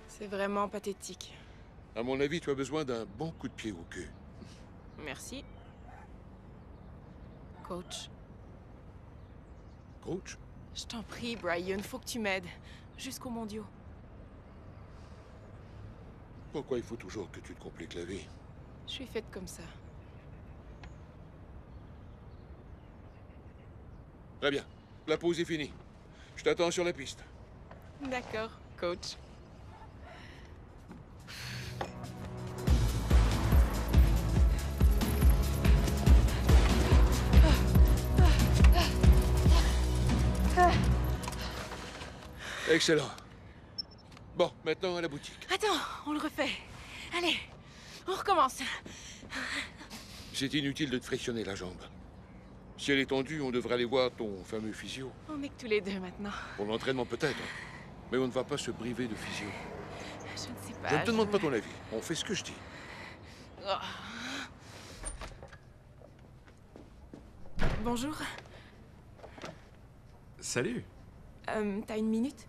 C'est vraiment pathétique. À mon avis, tu as besoin d'un bon coup de pied au cul. Merci. Coach. Coach? Je t'en prie, Brian, faut que tu m'aides. Jusqu'aux mondiaux. Pourquoi il faut toujours que tu te compliques la vie? Je suis faite comme ça. Très bien. La pause est finie. Je t'attends sur la piste. D'accord, coach. Excellent. Bon, maintenant à la boutique. Attends, on le refait. Allez, on recommence. C'est inutile de te frictionner la jambe. Si elle est tendue, on devrait aller voir ton fameux physio. On est que tous les deux maintenant. Pour l'entraînement peut-être. Mais on ne va pas se priver de physio. Je ne sais pas. Je ne te demande pas ton avis. On fait ce que je dis. Oh. Bonjour. Salut. T'as une minute?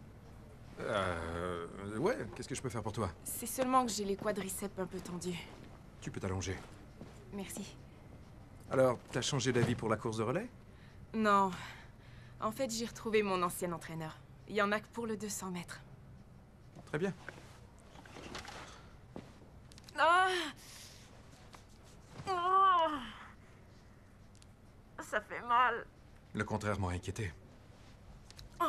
Ouais, qu'est-ce que je peux faire pour toi? C'est seulement que j'ai les quadriceps un peu tendus. Tu peux t'allonger. Merci. Alors, t'as changé d'avis pour la course de relais? Non. En fait, j'ai retrouvé mon ancien entraîneur. Il y en a que pour le 200 mètres. Très bien. Ah! Oh! Ça fait mal. Le contraire m'a inquiété. Oh!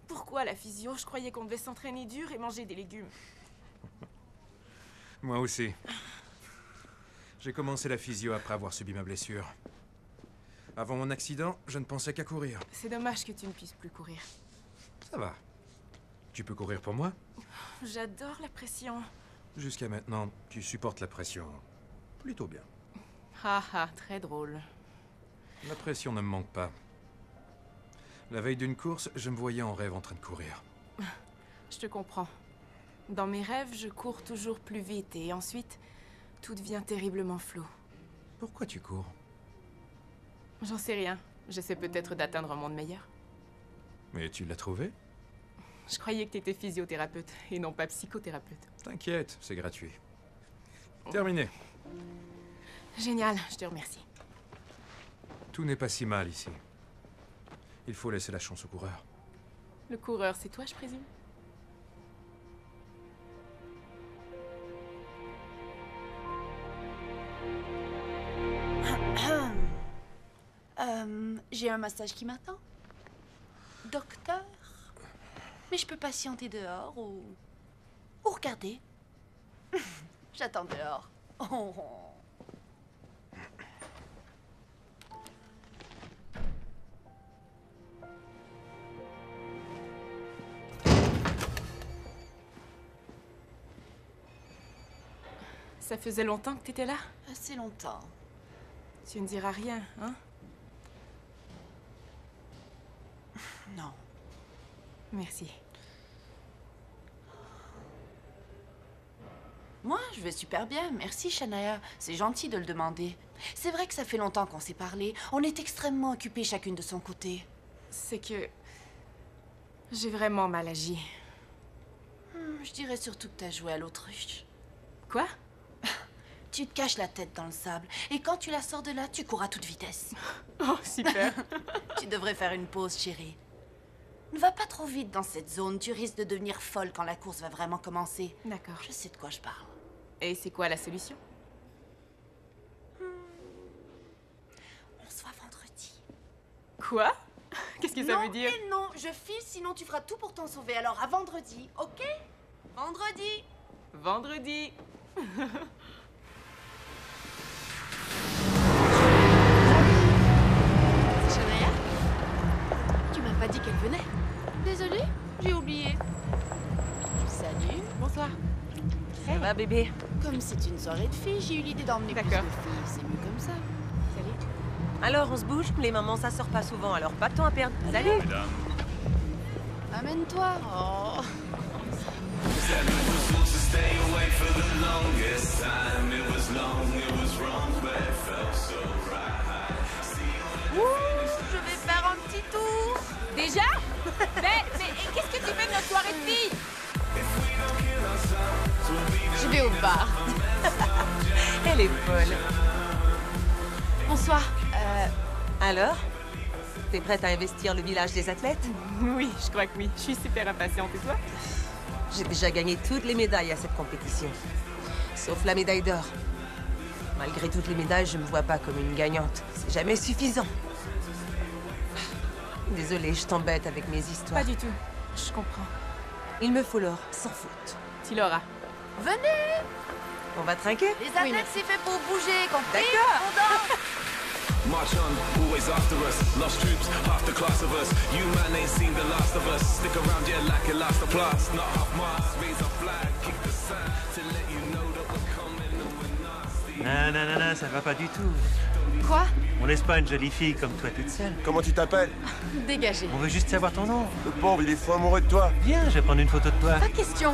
Pourquoi la physio? Je croyais qu'on devait s'entraîner dur et manger des légumes. Moi aussi. J'ai commencé la physio après avoir subi ma blessure. Avant mon accident, je ne pensais qu'à courir. C'est dommage que tu ne puisses plus courir. Ça va. Tu peux courir pour moi? J'adore la pression. Jusqu'à maintenant, tu supportes la pression. Plutôt bien. Haha, très drôle. La pression ne me manque pas. La veille d'une course, je me voyais en rêve en train de courir. Je te comprends. Dans mes rêves, je cours toujours plus vite et ensuite, tout devient terriblement flou. Pourquoi tu cours? J'en sais rien. J'essaie peut-être d'atteindre un monde meilleur. Mais tu l'as trouvé? Je croyais que t'étais physiothérapeute et non pas psychothérapeute. T'inquiète, c'est gratuit. Terminé. Génial, je te remercie. Tout n'est pas si mal ici. Il faut laisser la chance au coureur. Le coureur, c'est toi, je présume? J'ai un massage qui m'attend. Docteur? Mais je peux patienter dehors ou regarder. J'attends dehors. Oh. Ça faisait longtemps que t'étais là? Assez longtemps. Tu ne diras rien, hein? Non. Merci. Moi, je vais super bien. Merci, Shania. C'est gentil de le demander. C'est vrai que ça fait longtemps qu'on s'est parlé. On est extrêmement occupées chacune de son côté. C'est que... j'ai vraiment mal agi. Je dirais surtout que t'as joué à l'autruche. Quoi? Tu te caches la tête dans le sable. Et quand tu la sors de là, tu cours à toute vitesse. Oh, super. Tu devrais faire une pause, chérie. Ne va pas trop vite dans cette zone. Tu risques de devenir folle quand la course va vraiment commencer. D'accord. Je sais de quoi je parle. Et c'est quoi la solution? On se voit vendredi. Quoi? Qu'est-ce que ça veut dire? Et non, je file, sinon tu feras tout pour t'en sauver. Alors à vendredi, ok? Vendredi. Vendredi. Shania? Tu m'as pas dit qu'elle venait. Désolée, j'ai oublié. Salut. Bonsoir. Ça va, bébé? Comme c'est une soirée de filles, j'ai eu l'idée d'emmener plus de filles. C'est mieux comme ça. Salut. Alors, on se bouge? Les mamans, ça sort pas souvent, alors pas de temps à perdre. Salut! Amène-toi. Oh. Je vais faire un petit tour. Déjà? mais qu'est-ce que tu fais de notre soirée de filles? Je vais au bar. Elle est folle. Bonsoir. Alors? T'es prête à investir le village des athlètes? Oui, je crois que oui. Je suis super impatiente. Et toi? J'ai déjà gagné toutes les médailles à cette compétition. Sauf la médaille d'or. Malgré toutes les médailles, je me vois pas comme une gagnante. C'est jamais suffisant. Désolée, je t'embête avec mes histoires. Pas du tout. Je comprends. Il me faut l'or, sans faute. Tu l'auras. Venez! On va trinquer? Les athlètes, c'est fait pour bouger, compris? D'accord! On danse! March on, always after us. Lost troops, half the class of us. You man ain't seen the last of us. Stick around, yeah, like it lasts the plus. Not half Mars, raise a flag, kick the sand to let you know that we're coming and we're nasty. Non, ça va pas du tout. Quoi? On laisse pas une jolie fille comme toi toute seule. Comment tu t'appelles? Dégagez. On veut juste savoir ton nom. Le pauvre, il est fou amoureux de toi. Viens, je vais prendre une photo de toi. Pas question.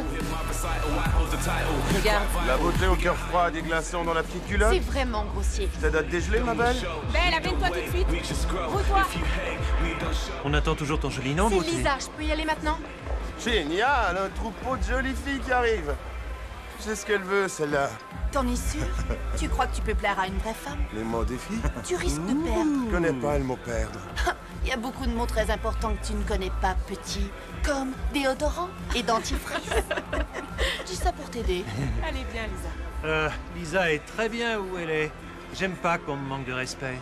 Regarde. La beauté au cœur froid, des glaçons dans la petite culotte. C'est vraiment grossier. Je t'aide à te dégeler, ma belle? Belle, amène-toi tout de suite. Roule-toi. On attend toujours ton joli nom, C'est beauté. Lisa, je peux y aller maintenant? Génial, un troupeau de jolies filles qui arrive. Je sais ce qu'elle veut, celle-là. T'en es sûr? Tu crois que tu peux plaire à une vraie femme? Les mots des filles? Tu risques de perdre. Je connais pas le mot perdre. Il y a beaucoup de mots très importants que tu ne connais pas, petit. Comme déodorant et dentifrice. Je dis ça pour t'aider. Allez, bien, Lisa. Lisa est très bien où elle est. J'aime pas qu'on me manque de respect.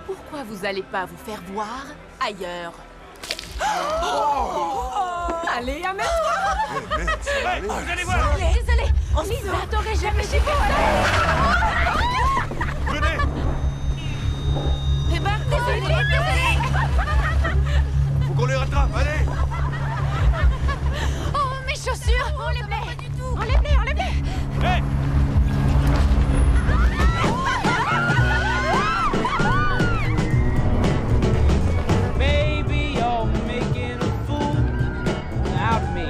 Pourquoi vous allez pas vous faire voir ailleurs? Allez, amène-toi. Allez, vous allez voir. Désolée. Lisa, t'aurais jamais chez vous. Venez. Eh ben, désolée. Faut qu'on les rattrape, allez. Oh, mes chaussures. On les plaît. Pas du tout. On les plaît. Hey. Baby, you're making a fool out of me.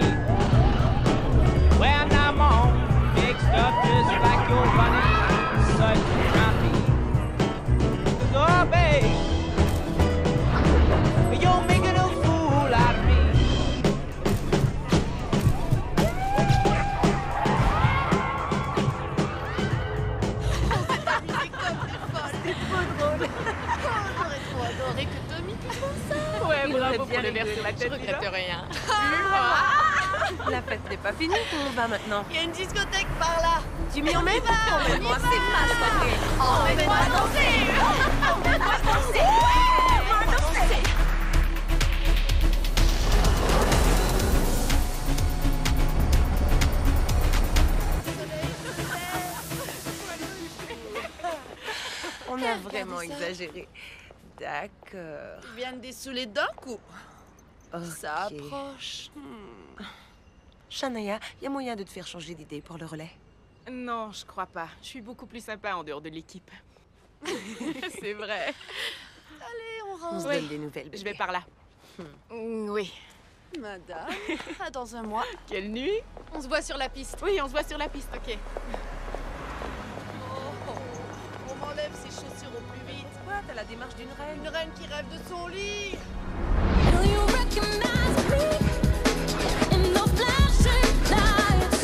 When I'm all mixed up just like your bunny, such happy. Oh, babe, you're making a fool out of me. C'est trop drôle. J'aurais trop adoré que Tommy te fasse ça. Ouais, Il bravo aurait pour bien le verre rigolé, sur la je tête, regrette Lisa. rien. La fête n'est pas finie, on va maintenant. Il y a une discothèque par là. Tu m'y emmènes? Emmène-moi, c'est ma soirée. Emmène-moi danser. Emmène-moi danser. Emmène-moi danser. On a vraiment exagéré. D'accord. Tu viens de dessouler d'un coup. Ça Ok. approche. Shania, il y a moyen de te faire changer d'idée pour le relais? Non, je crois pas. Je suis beaucoup plus sympa en dehors de l'équipe. C'est vrai. Allez, on On rentre. se donne des nouvelles. Je vais par là. Oui. Madame, à dans un mois. Quelle nuit? On se voit sur la piste. Oui, on se voit sur la piste, ok. On m'enlève ses chaussures au plus vite. Quoi? T'as la démarche d'une reine? Une reine qui rêve de son lit. Do you recognize me in the flashing lights?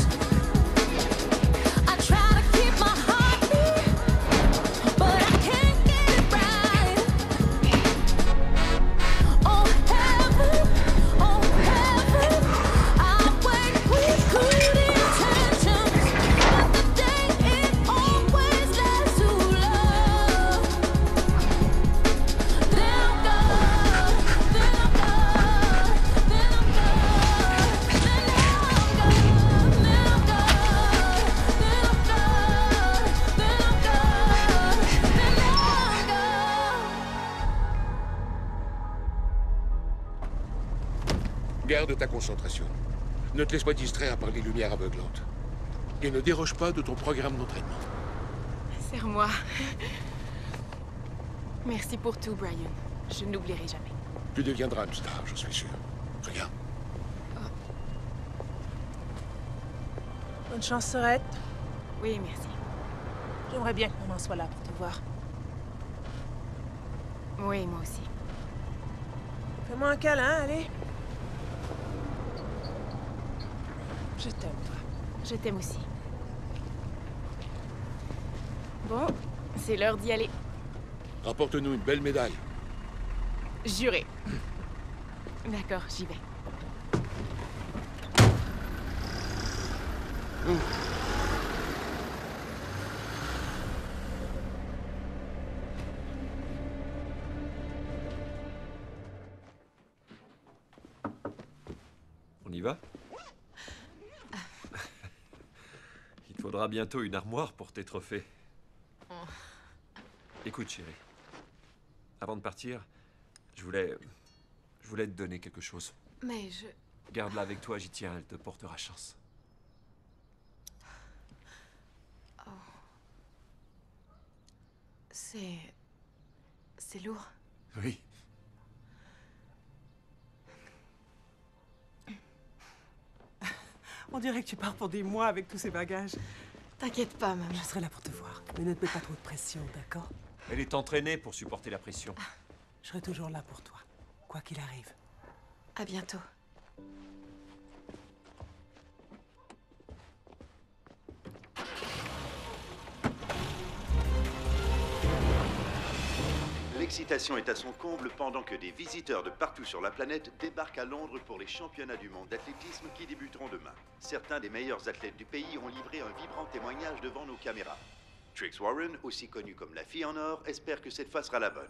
I try to keep my heart beat, but I can't get it right. Oh heaven, I wait with good intentions, but the day it always leads to love. Then I'm gone, then I'm gone, then I'm gone, then I'm gone, then I'm gone, then I'm gone, then I'm gone, then I'm gone. Garde ta concentration. Ne te laisse pas distraire par les lumières aveuglantes. Et ne déroge pas de ton programme d'entraînement. Serre-moi. Merci pour tout, Brian. Je n'oublierai jamais. Tu deviendras une star, j'en suis sûr. Regarde. Bonne chance, Sorette. Oui, merci. J'aimerais bien que maman soit là pour te voir. Oui, moi aussi. Fais-moi un câlin, allez. Je t'aime, toi. Je t'aime aussi. Bon, c'est l'heure d'y aller. Rapporte-nous une belle médaille. Juré. D'accord, j'y vais. On y va? Il te faudra bientôt une armoire pour tes trophées. Écoute, chérie. Avant de partir, je voulais te donner quelque chose. Mais je... Garde-la avec toi, j'y tiens, elle te portera chance. Oh. C'est lourd. Oui. On dirait que tu pars pour des mois avec tous ces bagages. T'inquiète pas, maman. Je serai là pour te voir. Mais ne te mets pas trop de pression, d'accord? Elle est entraînée pour supporter la pression. Je serai toujours là pour toi, quoi qu'il arrive. À bientôt. L'excitation est à son comble pendant que des visiteurs de partout sur la planète débarquent à Londres pour les championnats du monde d'athlétisme qui débuteront demain. Certains des meilleurs athlètes du pays ont livré un vibrant témoignage devant nos caméras. Trix Warren, aussi connue comme la fille en or, espère que cette fois sera la bonne.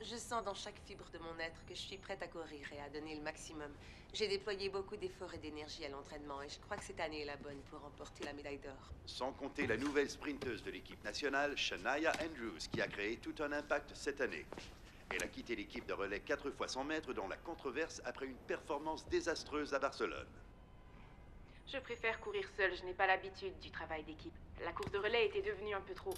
Je sens dans chaque fibre de mon être que je suis prête à courir et à donner le maximum. J'ai déployé beaucoup d'efforts et d'énergie à l'entraînement et je crois que cette année est la bonne pour remporter la médaille d'or. Sans compter la nouvelle sprinteuse de l'équipe nationale, Shania Andrews, qui a créé tout un impact cette année. Elle a quitté l'équipe de relais 4 fois 100 mètres dans la controverse après une performance désastreuse à Barcelone. Je préfère courir seule, je n'ai pas l'habitude du travail d'équipe. La course de relais était devenue un peu trop.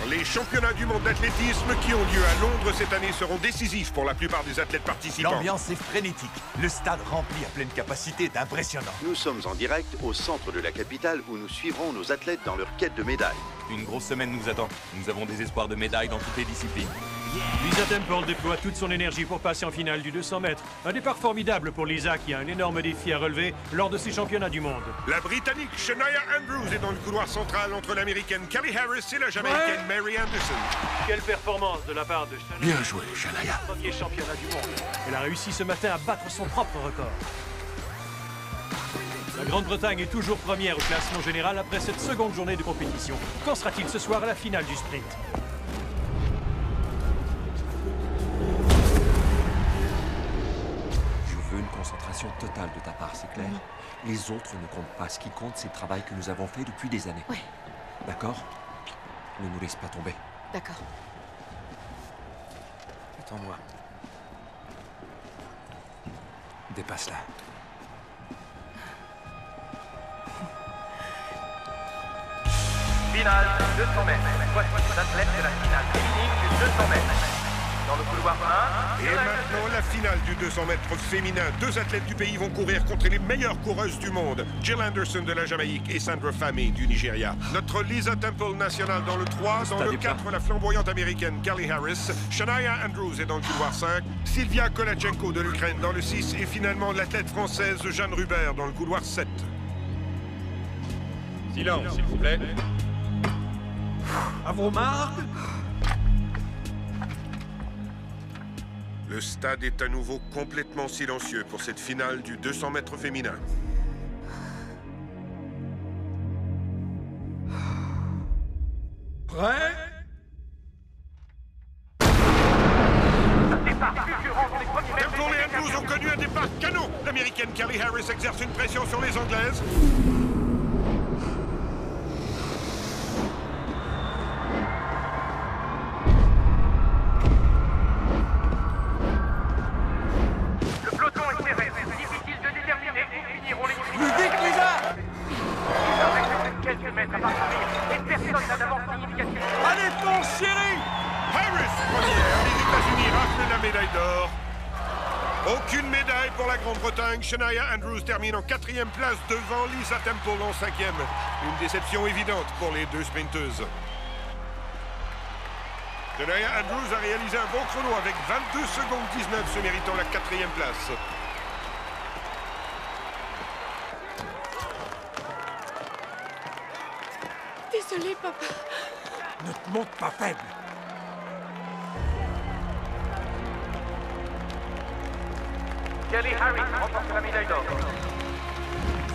Les championnats du monde d'athlétisme qui ont lieu à Londres cette année seront décisifs pour la plupart des athlètes participants. L'ambiance est frénétique. Le stade rempli à pleine capacité est impressionnant. Nous sommes en direct au centre de la capitale où nous suivrons nos athlètes dans leur quête de médailles. Une grosse semaine nous attend. Nous avons des espoirs de médailles dans toutes les disciplines. Lisa Temple déploie toute son énergie pour passer en finale du 200 mètres. Un départ formidable pour Lisa qui a un énorme défi à relever lors de ses championnats du monde. La Britannique Shania Andrews est dans le couloir central entre l'Américaine Callie Harris et la Jamaïcaine Mary Anderson. Quelle performance de la part de Shania. Bien joué, Shania. Premier championnat du monde. Elle a réussi ce matin à battre son propre record. La Grande-Bretagne est toujours première au classement général après cette seconde journée de compétition. Qu'en sera-t-il ce soir à la finale du sprint? Une concentration totale de ta part, c'est clair? Les autres ne comptent pas. Ce qui compte, c'est le travail que nous avons fait depuis des années. Ouais. D'accord? Ne nous laisse pas tomber. D'accord. Attends-moi. Dépasse-la. Finale 200 mètres. Voici les athlètes de la finale féminine du 200 mètres. Dans le couloir 1... Et maintenant, la finale du 200 mètres féminin. 2 athlètes du pays vont courir contre les meilleures coureuses du monde. Jill Anderson de la Jamaïque et Sandra Fahmy du Nigeria. Notre Lisa Temple nationale dans le 3. Dans le 4, la flamboyante américaine Callie Harris. Shania Andrews est dans le couloir 5. Sylvia Kolachenko de l'Ukraine dans le 6. Et finalement, l'athlète française Jeanne Rubert dans le couloir 7. Silence, s'il vous plaît. À vos marques. Le stade est à nouveau complètement silencieux pour cette finale du 200 mètres féminin. Prêt? Temple et Andrews ont connu un départ canon. L'américaine Callie Harris exerce une pression sur les Anglaises. Quelques mètres à parcourir et personne n'a d'avance médaille d'or. Aucune médaille pour la Grande-Bretagne. Shania Andrews termine en 4e place devant Lisa Temple en 5e. Une déception évidente pour les deux sprinteuses. Shania Andrews a réalisé un bon chrono avec 22 secondes 19, se méritant la 4e place. Désolée, papa. Ne te montre pas faible. Kelly Harris remporte la médaille d'or.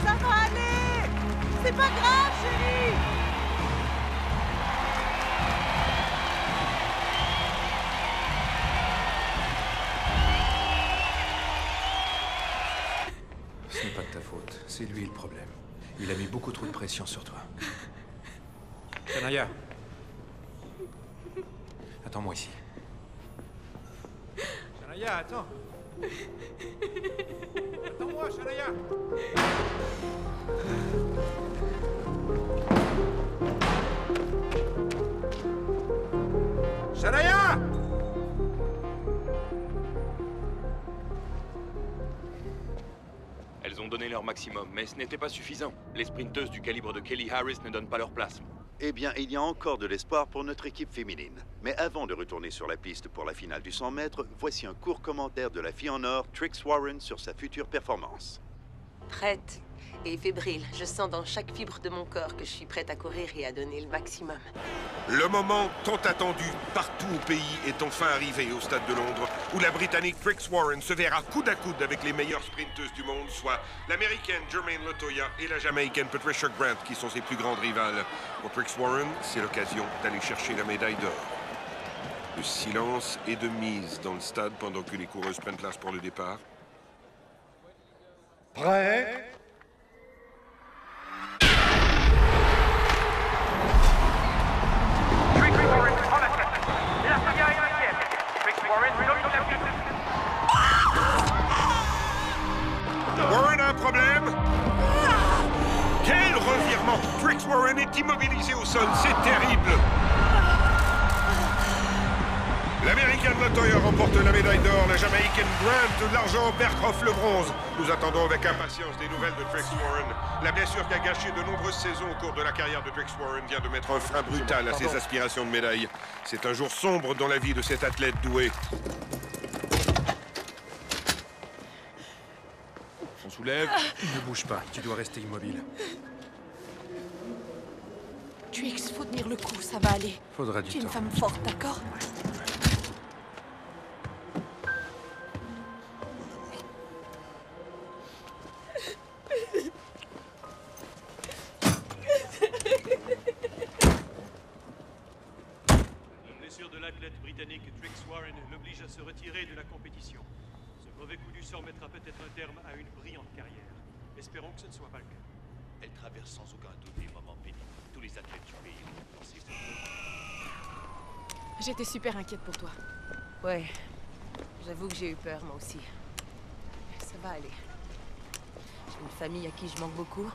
Ça va aller! C'est pas grave, chérie! Ce n'est pas de ta faute, c'est lui le problème. Il a mis beaucoup trop de pression sur toi. Shania. Attends-moi ici. Shania, attends. Attends-moi, Shania. Shania! Elles ont donné leur maximum, mais ce n'était pas suffisant. Les sprinteuses du calibre de Kelly Harris ne donnent pas leur place. Eh bien, il y a encore de l'espoir pour notre équipe féminine. Mais avant de retourner sur la piste pour la finale du 100 mètres, voici un court commentaire de la fille en or, Trix Warren, sur sa future performance. Prête et fébrile. Je sens dans chaque fibre de mon corps que je suis prête à courir et à donner le maximum. Le moment tant attendu partout au pays est enfin arrivé au Stade de Londres, où la Britannique Trix Warren se verra coude à coude avec les meilleures sprinteuses du monde, soit l'Américaine Jermaine Latoya et la Jamaïcaine Patricia Grant, qui sont ses plus grandes rivales. Pour Trix Warren, c'est l'occasion d'aller chercher la médaille d'or. Le silence est de mise dans le stade pendant que les coureuses prennent place pour le départ. Prêt? Warren a un problème? Quel revirement! Trix Warren est immobilisée au sol, c'est terrible! L'Américaine Latoya remporte la médaille d'or, la Jamaïcaine Grant l'argent, Berghoff le bronze. Nous attendons avec impatience des nouvelles de Trix Warren. La blessure qui a gâché de nombreuses saisons au cours de la carrière de Trix Warren vient de mettre un frein brutal à ses aspirations de médaille. C'est un jour sombre dans la vie de cet athlète doué. On soulève. Ne bouge pas, tu dois rester immobile. Trix, faut tenir le coup, ça va aller. Faudra du Tu es une temps. femme forte, d'accord? La blessure de l'athlète britannique Trix Warren l'oblige à se retirer de la compétition. Ce mauvais coup du sort mettra peut-être un terme à une brillante carrière. Espérons que ce ne soit pas le cas. Elle traverse sans aucun doute des moments pénibles. Tous les athlètes du pays ont pensé ça. J'étais super inquiète pour toi. Ouais, j'avoue que j'ai eu peur, moi aussi. Ça va aller. J'ai une famille à qui je manque beaucoup.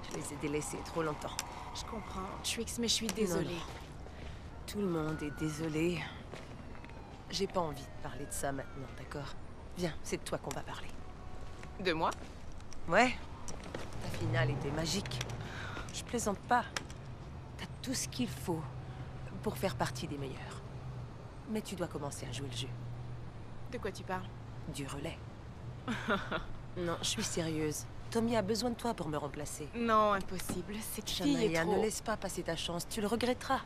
Je les ai délaissés trop longtemps. Je comprends, Trix, mais je suis désolée. Non, non. Tout le monde est désolé. J'ai pas envie de parler de ça maintenant, d'accord? Viens, c'est de toi qu'on va parler. De moi? Ouais. Ta finale était magique. Je plaisante pas. T'as tout ce qu'il faut pour faire partie des meilleurs. Mais tu dois commencer à jouer le jeu. De quoi tu parles? Du relais. Non, je suis sérieuse. Tommy a besoin de toi pour me remplacer. Non, impossible. Cette fille est Shania, trop... ne laisse pas passer ta chance. Tu le regretteras.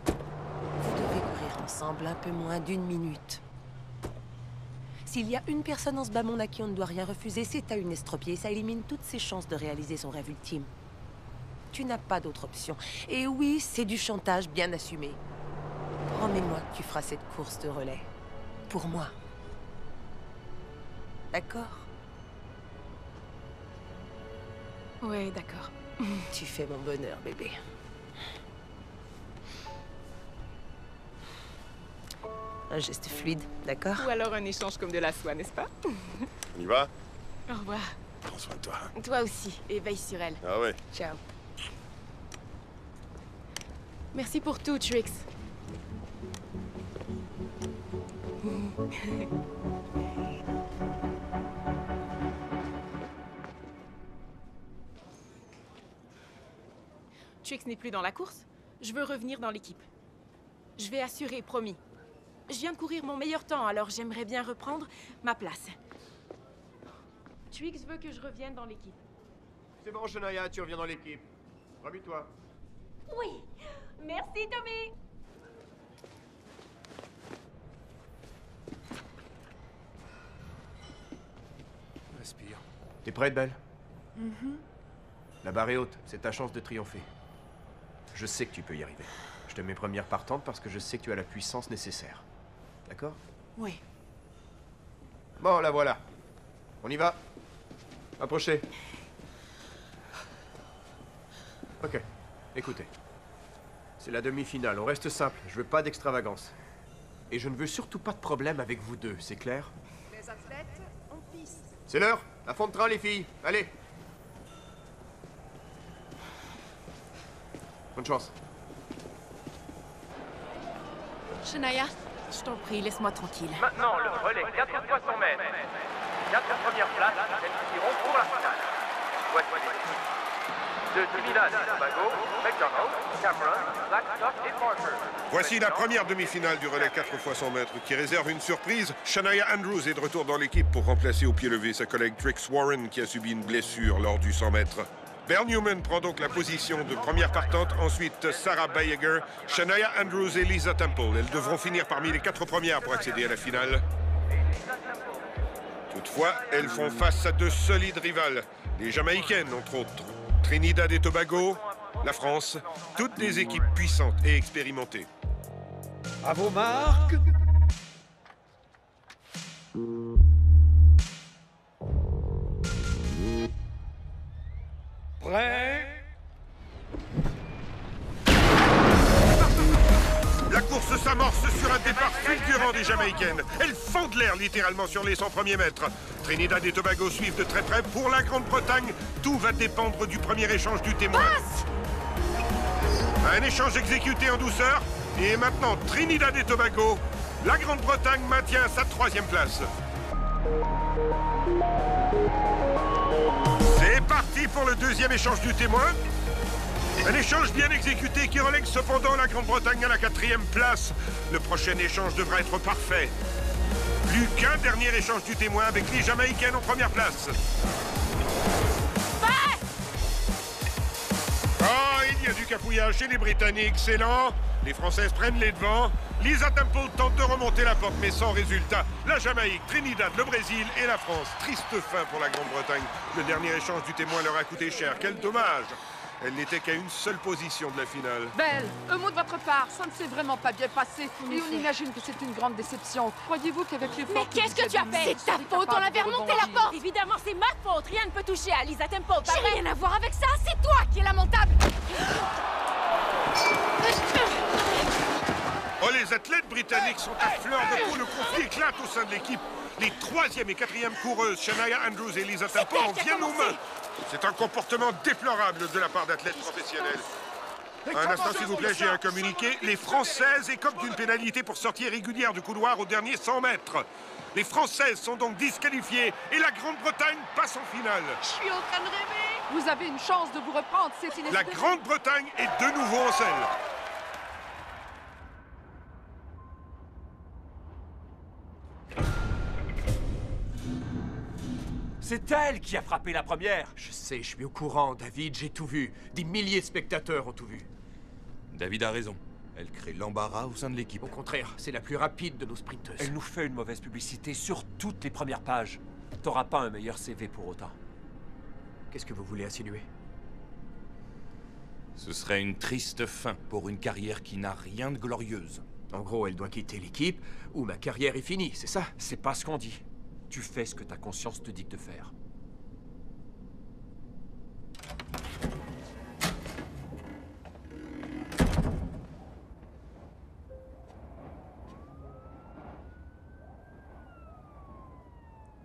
Vous devez courir ensemble un peu moins d'1 minute. S'il y a une personne en ce bas monde à qui on ne doit rien refuser, c'est à une estropiée. Ça élimine toutes ses chances de réaliser son rêve ultime. Tu n'as pas d'autre option. Et oui, c'est du chantage bien assumé. Promets-moi que tu feras cette course de relais. Pour moi. D'accord? Ouais, d'accord. Tu fais mon bonheur, bébé. Un geste fluide, d'accord? Ou alors un échange comme de la soie, n'est-ce pas? On y va? Au revoir. Prends soin de toi. Toi aussi, et veille sur elle. Ah ouais. Ciao. Merci pour tout, Trix. Trix n'est plus dans la course. Je veux revenir dans l'équipe. Je vais assurer, promis. Je viens de courir mon meilleur temps, alors j'aimerais bien reprendre ma place. Trix veut que je revienne dans l'équipe. C'est bon, Shania, tu reviens dans l'équipe. Remue-toi. Oui. Merci, Tommy. Respire. T'es prête, Belle? La barre est haute, c'est ta chance de triompher. Je sais que tu peux y arriver. Je te mets première partante parce que je sais que tu as la puissance nécessaire. D'accord? Oui. Bon, la voilà. On y va. Approchez. Ok. Écoutez. C'est la demi-finale. On reste simple. Je veux pas d'extravagance. Et je ne veux surtout pas de problème avec vous deux, c'est clair? Les athlètes en piste. C'est l'heure. À fond de train, les filles. Allez. Bonne chance. Shania, je t'en prie, laisse-moi tranquille. Maintenant, le relais 4 x 100 mètres. 4 premières places, elles finiront pour la finale. Voici les équipes. De Trinidad et Tobago, McDonald, Cameron, Blackstock et Parker. Voici la première demi-finale du relais 4 x 100 mètres qui réserve une surprise. Shania Andrews est de retour dans l'équipe pour remplacer au pied levé sa collègue Trix Warren qui a subi une blessure lors du 100 mètres. Bear Newman prend donc la position de première partante, ensuite Sarah Bayeger, Shania Andrews et Lisa Temple. Elles devront finir parmi les 4 premières pour accéder à la finale. Toutefois, elles font face à de solides rivales. Les Jamaïcaines, entre autres. Trinidad et Tobago, la France, toutes des équipes puissantes et expérimentées. À vos marques. Prêt? La course s'amorce sur un départ fulgurant des Jamaïcaines. Elles fendent l'air littéralement sur les 100 premiers mètres. Trinidad et Tobago suivent de très près. Pour la Grande-Bretagne, tout va dépendre du premier échange du témoin. Un échange exécuté en douceur. Et maintenant, Trinidad et Tobago, la Grande-Bretagne maintient sa 3e place. C'est parti pour le 2e échange du témoin. Un échange bien exécuté qui relègue cependant la Grande-Bretagne à la 4e place. Le prochain échange devra être parfait. Plus qu'un dernier échange du témoin avec les Jamaïcaines en première place. Oh, il y a du capouillage chez les Britanniques, c'est lent. Les Françaises prennent les devants. Lisa Temple tente de remonter la porte, mais sans résultat. La Jamaïque, Trinidad, le Brésil et la France. Triste fin pour la Grande-Bretagne. Le dernier échange du témoin leur a coûté cher. Quel dommage! Elle n'était qu'à une seule position de la finale. Belle, un mot de votre part, ça ne s'est vraiment pas bien passé. Et on imagine que c'est une grande déception. Croyez-vous qu'avec les Mais qu'est-ce que tu as fait? C'est ta faute, on avait remonté la porte. Évidemment, c'est ma faute. Rien ne peut toucher à Lisa Temple. J'ai rien à voir avec ça, c'est toi qui es lamentable. Oh, les athlètes britanniques sont à fleur de peau. Le conflit éclate au sein de l'équipe. Les 3e et 4e coureuses, Shania Andrews et Lisa Temple, en viennent aux mains. C'est un comportement déplorable de la part d'athlètes professionnels. Un instant, s'il vous plaît, j'ai un communiqué. Les Françaises écopent d'une pénalité pour sortie irrégulière du couloir au dernier 100 mètres. Les Françaises sont donc disqualifiées et la Grande-Bretagne passe en finale. Je suis en train de rêver. Vous avez une chance de vous reprendre, c'est inespéré. La Grande-Bretagne est de nouveau en selle. C'est elle qui a frappé la première. Je sais, je suis au courant, David, j'ai tout vu. Des milliers de spectateurs ont tout vu. David a raison. Elle crée l'embarras au sein de l'équipe. Au contraire, c'est la plus rapide de nos sprinteuses. Elle nous fait une mauvaise publicité sur toutes les premières pages. T'auras pas un meilleur CV pour autant. Qu'est-ce que vous voulez insinuer? Ce serait une triste fin pour une carrière qui n'a rien de glorieuse. En gros, elle doit quitter l'équipe ou ma carrière est finie, c'est ça? C'est pas ce qu'on dit. Tu fais ce que ta conscience te dicte de faire.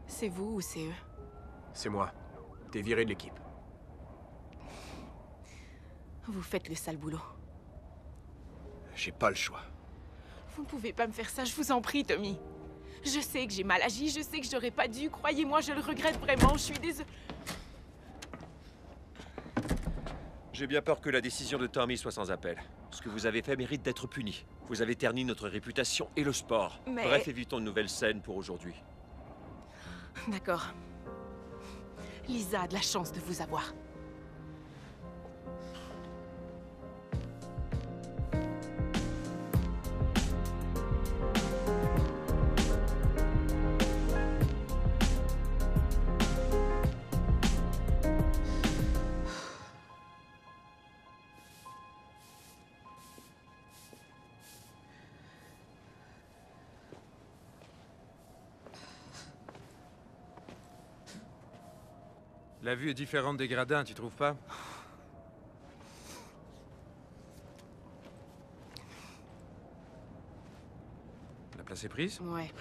C'est vous ou c'est eux? C'est moi. T'es viré de l'équipe. Vous faites le sale boulot. J'ai pas le choix. Vous ne pouvez pas me faire ça, je vous en prie, Tommy. Je sais que j'ai mal agi, je sais que j'aurais pas dû. Croyez-moi, je le regrette vraiment, je suis désolée. J'ai bien peur que la décision de Tommy soit sans appel. Ce que vous avez fait mérite d'être puni. Vous avez terni notre réputation et le sport. Mais... Bref, évitons de nouvelles scènes pour aujourd'hui. D'accord. Lisa a de la chance de vous avoir. La vue est différente des gradins, tu trouves pas? La place est prise? Ouais.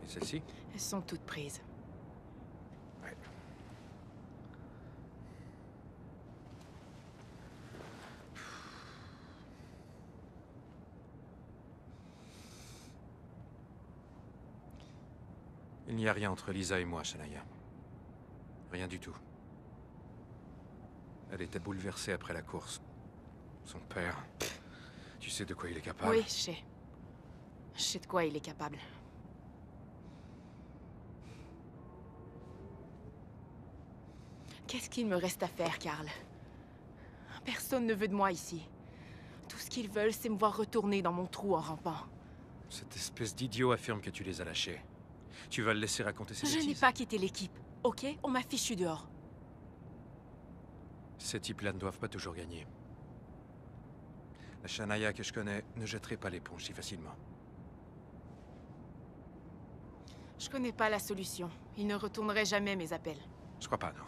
Et celle-ci? Elles sont toutes prises. Ouais. Il n'y a rien entre Lisa et moi, Shania. Rien du tout. Elle était bouleversée après la course. Son père... Tu sais de quoi il est capable? Oui, je sais. Je sais de quoi il est capable. Qu'est-ce qu'il me reste à faire, Carl? Personne ne veut de moi ici. Tout ce qu'ils veulent, c'est me voir retourner dans mon trou en rampant. Cette espèce d'idiot affirme que tu les as lâchés. Tu vas le laisser raconter ses bêtises? Je n'ai pas quitté l'équipe, ok? On m'a fichu dehors. Ces types-là ne doivent pas toujours gagner. La Shania que je connais ne jetterait pas l'éponge si facilement. Je connais pas la solution. Il ne retournerait jamais mes appels. Je crois pas, non.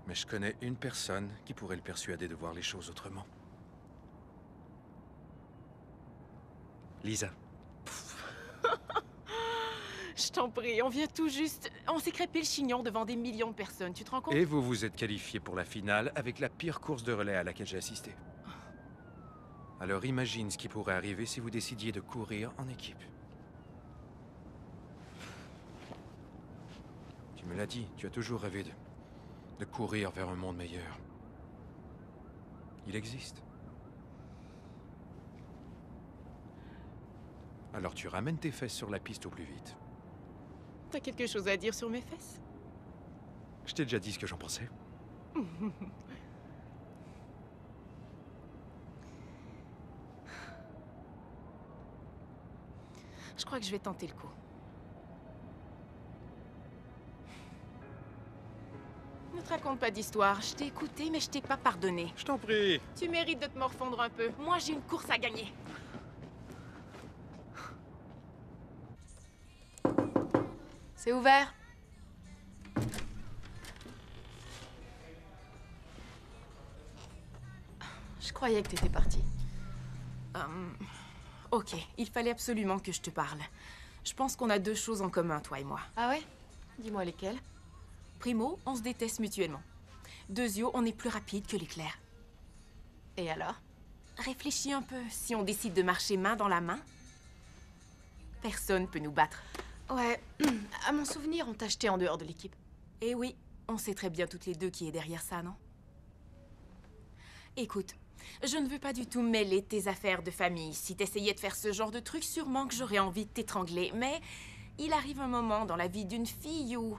Mais je connais une personne qui pourrait le persuader de voir les choses autrement. Lisa. Je t'en prie, on vient tout juste... On s'est crêpé le chignon devant des millions de personnes, tu te rends compte? Et vous vous êtes qualifié pour la finale avec la pire course de relais à laquelle j'ai assisté. Alors imagine ce qui pourrait arriver si vous décidiez de courir en équipe. Tu me l'as dit, tu as toujours rêvé de courir vers un monde meilleur. Il existe. Alors tu ramènes tes fesses sur la piste au plus vite. T'as quelque chose à dire sur mes fesses? Je t'ai déjà dit ce que j'en pensais. Je crois que je vais tenter le coup. Ne te raconte pas d'histoire. Je t'ai écouté, mais je t'ai pas pardonné. Je t'en prie. Tu mérites de te morfondre un peu. Moi, j'ai une course à gagner. C'est ouvert. Je croyais que t'étais partie. Ok, il fallait absolument que je te parle. Je pense qu'on a deux choses en commun, toi et moi. Ah ouais? Dis-moi lesquelles. Primo, on se déteste mutuellement. Deuxio, on est plus rapide que l'éclair. Et alors? Réfléchis un peu. Si on décide de marcher main dans la main, personne peut nous battre. Ouais, à mon souvenir, on t'a acheté en dehors de l'équipe. Eh oui, on sait très bien toutes les deux qui est derrière ça, non? Écoute, je ne veux pas du tout mêler tes affaires de famille. Si t'essayais de faire ce genre de truc, sûrement que j'aurais envie de t'étrangler. Mais il arrive un moment dans la vie d'une fille où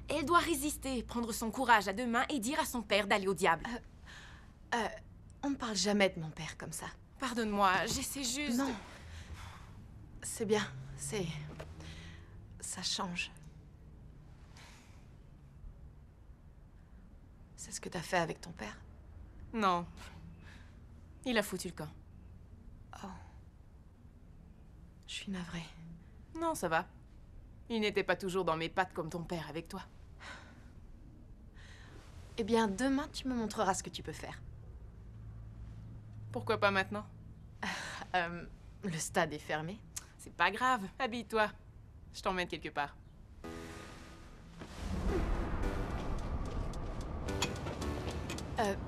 elle doit résister, prendre son courage à deux mains et dire à son père d'aller au diable. On ne parle jamais de mon père comme ça. Pardonne-moi, j'essaie juste... Non. C'est bien, c'est... Ça change. C'est ce que t'as fait avec ton père? Non. Il a foutu le camp. Oh. Je suis navrée. Non, ça va. Il n'était pas toujours dans mes pattes comme ton père avec toi. Eh bien, demain, tu me montreras ce que tu peux faire. Pourquoi pas maintenant? Le stade est fermé. C'est pas grave, habille-toi. Je t'emmène quelque part.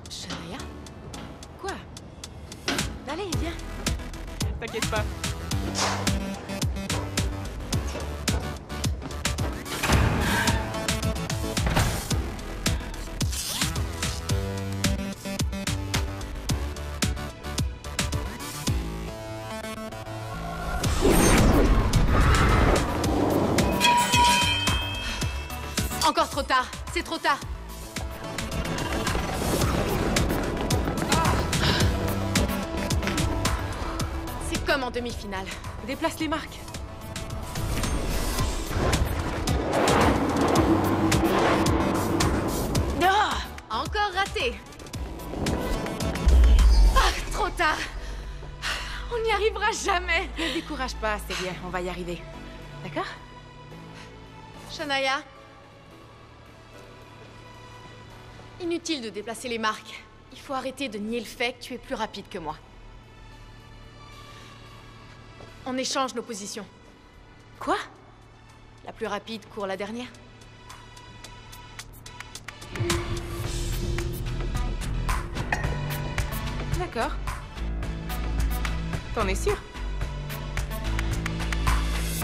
Shania? Quoi? Allez, viens. t'inquiète pas. Encore trop tard. C'est trop tard. C'est comme en demi-finale. Déplace les marques. Ah, encore raté. Ah, trop tard. On n'y arrivera jamais. Ne décourage pas, c'est bien. On va y arriver. D'accord? Shania. Inutile de déplacer les marques. Il faut arrêter de nier le fait que tu es plus rapide que moi. On échange nos positions. Quoi? La plus rapide court la dernière. D'accord. T'en es sûr?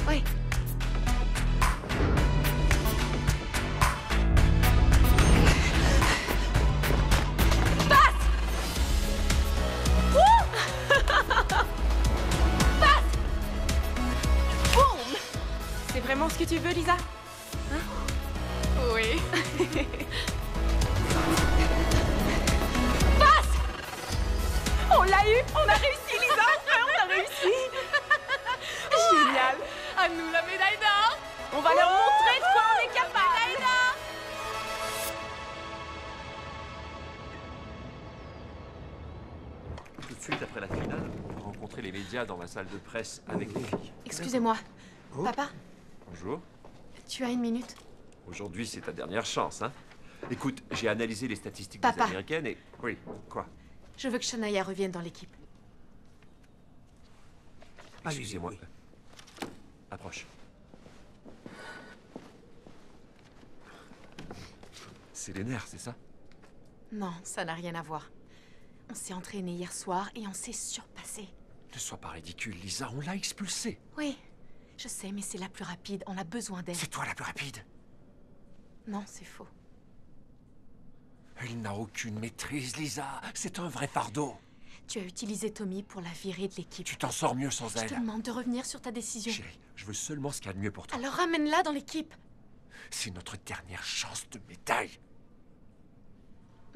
Oui. C'est vraiment ce que tu veux, Lisa? Hein? Oui. Passe! On l'a eu! On a réussi, Lisa! Enfin, on a réussi! Génial! À nous la médaille d'or! On va leur montrer de quoi on est capable! Médaille d'or! Tout de suite après la finale, on va rencontrer les médias dans la salle de presse avec les filles. Excusez-moi. Oh. Papa, Bonjour. tu as une minute? Aujourd'hui, c'est ta dernière chance, hein? Écoute, j'ai analysé les statistiques Papa. des Américaines et... Oui, quoi? Je veux que Shania revienne dans l'équipe. Excusez-moi. Approche. C'est les nerfs, c'est ça? Non, ça n'a rien à voir. On s'est entraîné hier soir et on s'est surpassé. Ne sois pas ridicule, Lisa, on l'a expulsée. Oui, je sais, mais c'est la plus rapide. On a besoin d'elle. C'est toi la plus rapide. Non, c'est faux. Elle n'a aucune maîtrise, Lisa. C'est un vrai fardeau. Tu as utilisé Tommy pour la virer de l'équipe. Tu t'en sors mieux sans Je elle. te demande de revenir sur ta décision. Chérie, je veux seulement ce qu'il y a de mieux pour toi. Alors ramène-la dans l'équipe. C'est notre dernière chance de médaille.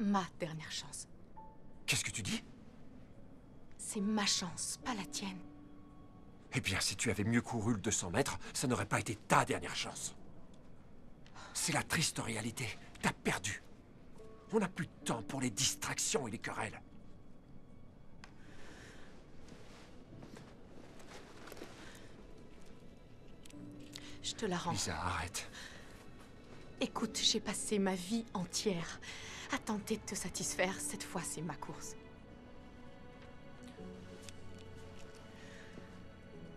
Ma dernière chance. Qu'est-ce que tu dis? C'est ma chance, pas la tienne. Eh bien, si tu avais mieux couru le 200 mètres, ça n'aurait pas été ta dernière chance. C'est la triste réalité. T'as perdu. On n'a plus de temps pour les distractions et les querelles. Je te la rends. Lisa, arrête. Écoute, j'ai passé ma vie entière à tenter de te satisfaire. Cette fois, c'est ma course.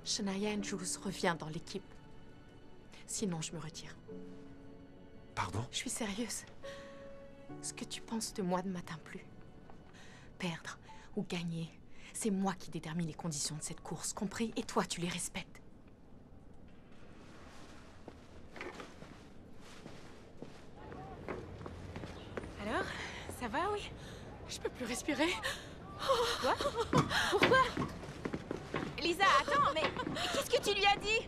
Shania Andrews revient dans l'équipe. Sinon, je me retire. Pardon? Je suis sérieuse. Ce que tu penses de moi ne m'atteint plus. Perdre ou gagner, c'est moi qui détermine les conditions de cette course, compris? Et toi, tu les respectes. Alors, ça va, oui? Je peux plus respirer. Quoi? Pourquoi? Lisa, attends, mais qu'est-ce que tu lui as dit?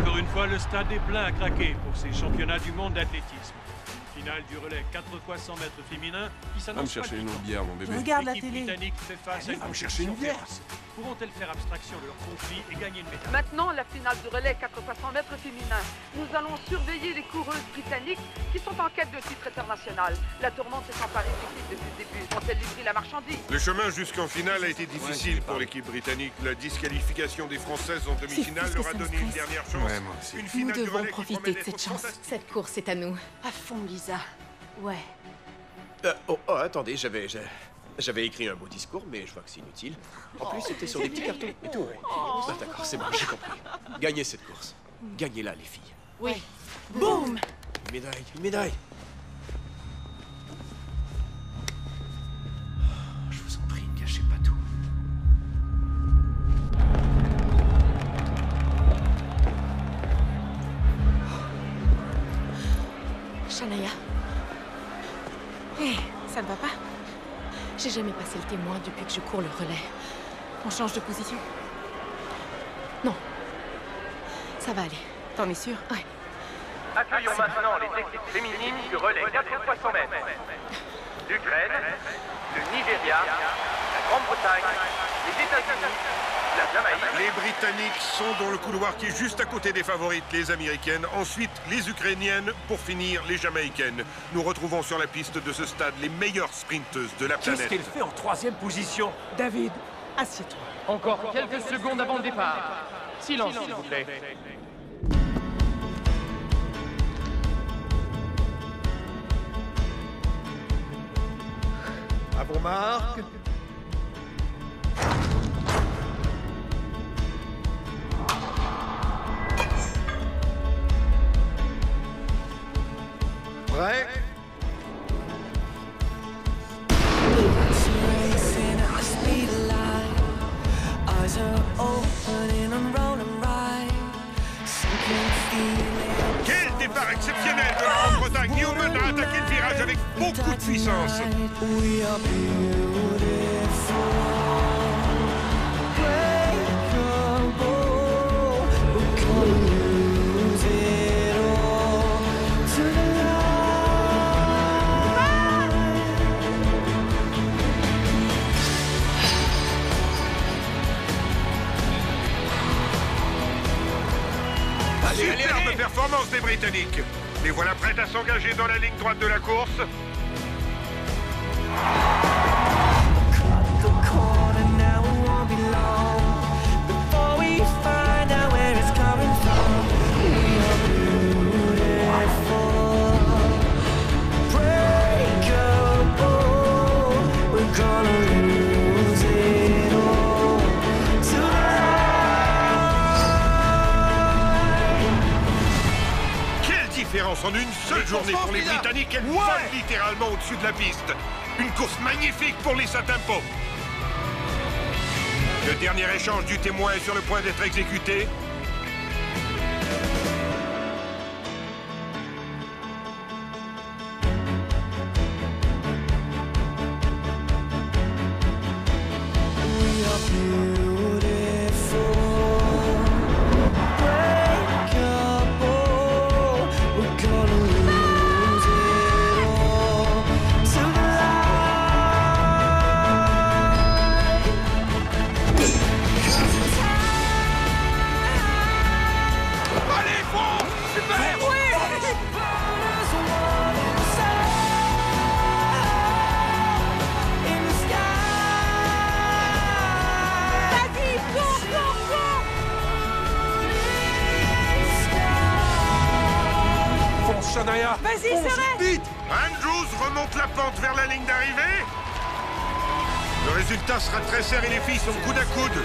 Encore une fois, le stade est plein à craquer pour ces championnats du monde d'athlétisme. Finale du relais 4 x 100 mètres féminin qui s'annonce. Va me chercher une autre bière, mon bébé. Regarde la L'équipe télé. britannique fait face à une Va me chercher une compétition bière. féroce. Pourront-elles faire abstraction de leur conflit et gagner une médaille? Maintenant, la finale du relais 4 x 100 mètres féminin. Nous allons surveiller les coureuses britanniques qui sont en quête de titre international. La tourmente s'est emparée de l'équipe depuis le début. Vont-elles livrer la marchandise? Le chemin jusqu'en finale a été difficile pour l'équipe britannique. La disqualification des Françaises en demi-finale leur a donné une dernière chance. Ouais, moi aussi. Une Nous finale du devons relais qui profiter promet de cette d'être chance. fantastique. Cette course est à nous. À fond, Lisa. Ouais. Oh, attendez, j'avais J'avais écrit un beau discours, mais je vois que c'est inutile. En plus, c'était sur des petits cartons et tout, ouais. Ah, d'accord, c'est bon, j'ai compris. Gagnez cette course. Gagnez-la, les filles. Oui. Boum! Une médaille, une médaille. Je vous en prie, ne gâchez pas tout. Shania. Hé, ça ne va pas? J'ai jamais passé le témoin depuis que je cours le relais. On change de position? Non. Ça va aller. T'en es sûr? Ouais. Accueillons maintenant les équipes féminines du relais 4 x 100 mètres. L'Ukraine, le Nigeria, la Grande-Bretagne, les États-Unis, la Jamaïque. Les Britanniques sont dans le couloir qui est juste à côté des favorites, les Américaines. Ensuite, les Ukrainiennes. Pour finir, les Jamaïcaines. Nous retrouvons sur la piste de ce stade les meilleures sprinteuses de la planète. Qu'est-ce qu'elle fait en 3e position? David, assieds-toi. Encore quelques secondes avant le départ. Silence, s'il vous plaît. À vos marques. Prêt? Quel départ exceptionnel de la Grande-Bretagne! Newman a attaqué le virage avec beaucoup de puissance. Superbe performance des Britanniques. Les voilà prêtes à s'engager dans la ligne droite de la course. En une seule journée pour les Britanniques, elles volent littéralement au-dessus de la piste. Une course magnifique pour les Satempo. Le dernier échange du témoin est sur le point d'être exécuté. Vas-y, Serret! Vite! Andrews remonte la pente vers la ligne d'arrivée. Le résultat sera très serré, les filles sont coude à coude.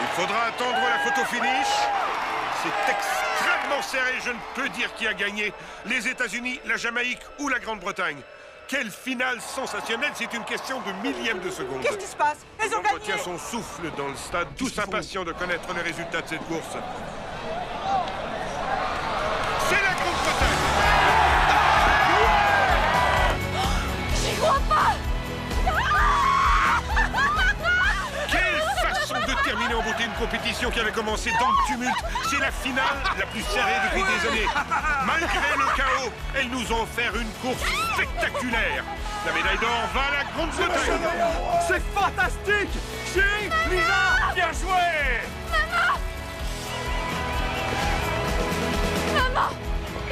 Il faudra attendre la photo finish. C'est extrêmement serré, je ne peux dire qui a gagné. Les États-Unis, la Jamaïque ou la Grande-Bretagne. Quelle finale sensationnelle, c'est une question de millième de seconde. Qu'est-ce qui se passe? Elles ont gagné! On retient son souffle dans le stade, tous impatients de connaître les résultats de cette course. C'est la Grande-Bretagne! J'y crois pas! Quelle façon de terminer en beauté une compétition qui avait commencé dans le tumulte. C'est la finale la plus serrée depuis des années. Malgré le chaos, elles nous ont offert une course spectaculaire. La médaille d'or va à la Grande-Bretagne. C'est fantastique! Chérie, Lisa, bien joué! Maman! Maman!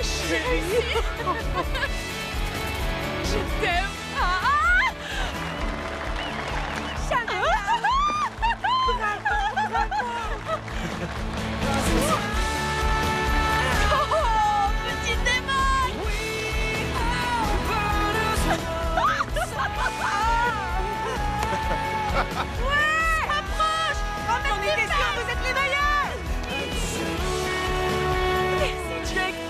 Chérie! Je t'aime! Ouais! Approche! On était sûrs, vous êtes les meilleurs! Merci, Drake!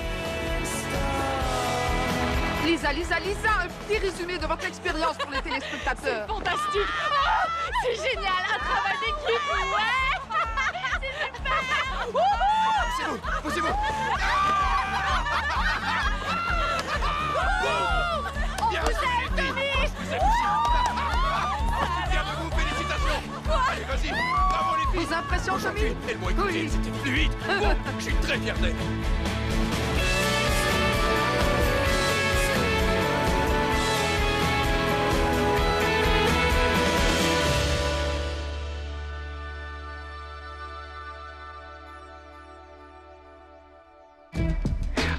Lisa, un petit résumé de votre expérience pour les téléspectateurs. C'est fantastique! Oh, c'est génial! Un travail d'équipe! Ouais! C'est super! Poussez-vous! Bien, Bien de vous, félicitations! Allez, vas-y! Bravo les filles! Vos impressions, Tommy? Elles m'ont écouté, c'était fluide! Bon, je suis très fier d'elle!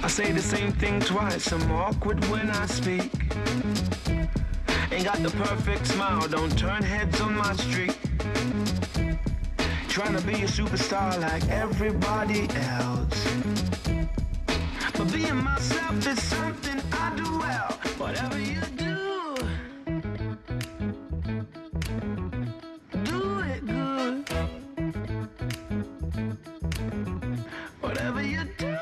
I say the same thing twice, I'm awkward when I speak. Ain't got the perfect smile, don't turn heads on my street. Trying to be a superstar like everybody else. But being myself is something I do well. Whatever you do, do it good. Whatever you do.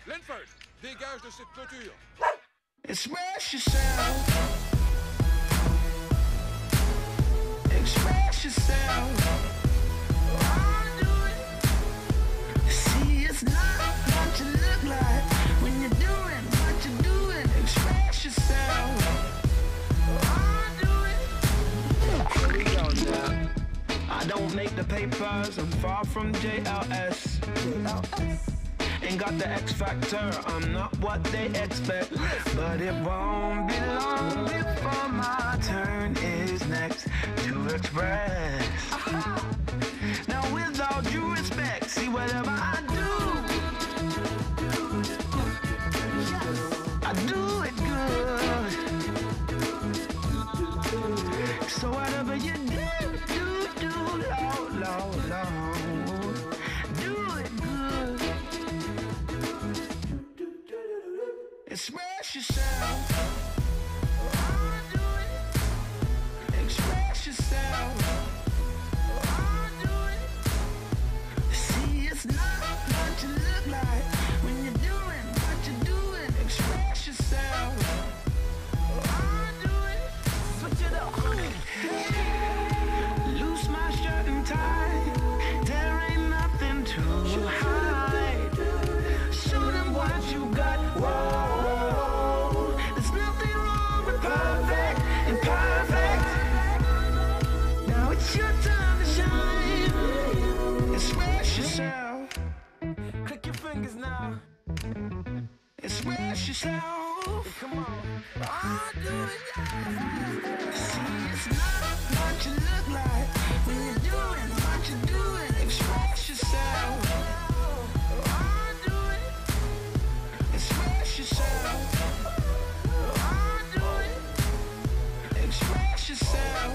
Lenford, dégage de cette clôture. Express yourself. Express yourself. See, it's not what you look like when you're doing what you're doing. Express yourself. I don't make the papers, I'm far from JLS. Ain't got the X factor, I'm not what they expect. But it won't be long before my turn is next to express. Now with all due respect, see whatever I do it good. So whatever you do, low. Do it good. Express yourself. Express yourself. See, it's not what you look like when you're doing what you're doing. Express yourself. Switch it up. Loose my shirt and tie. There ain't nothing to hide. Show them what you got. Whoa. There's nothing wrong with perfect and perfect. Now it's your time to shine. Express yourself. Click your fingers now. Express yourself. Come on. I'll do it. See, it's not what you look like when you're doing what you're doing. Express yourself. I'll do it. Express yourself. I'll do it. Express yourself.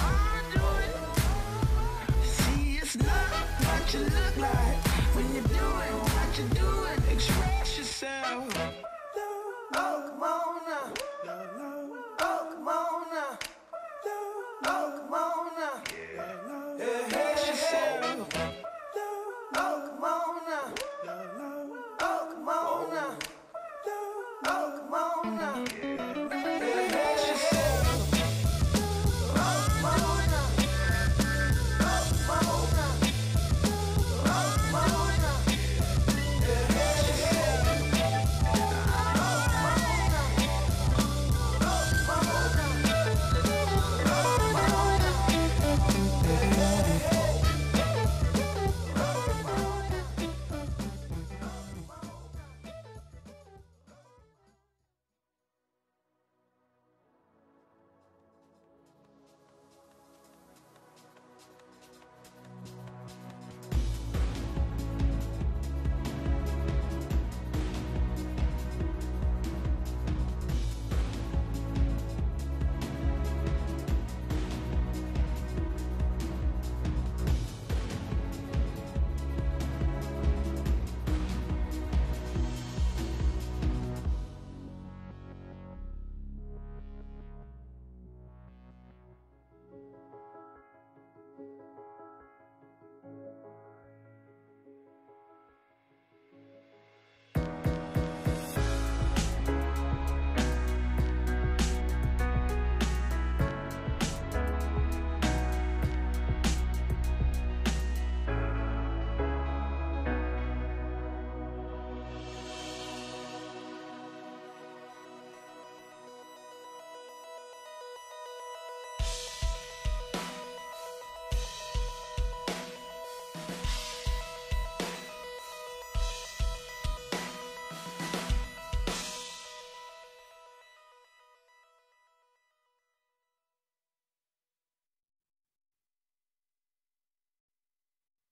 I'll do it. See, it's not what you look like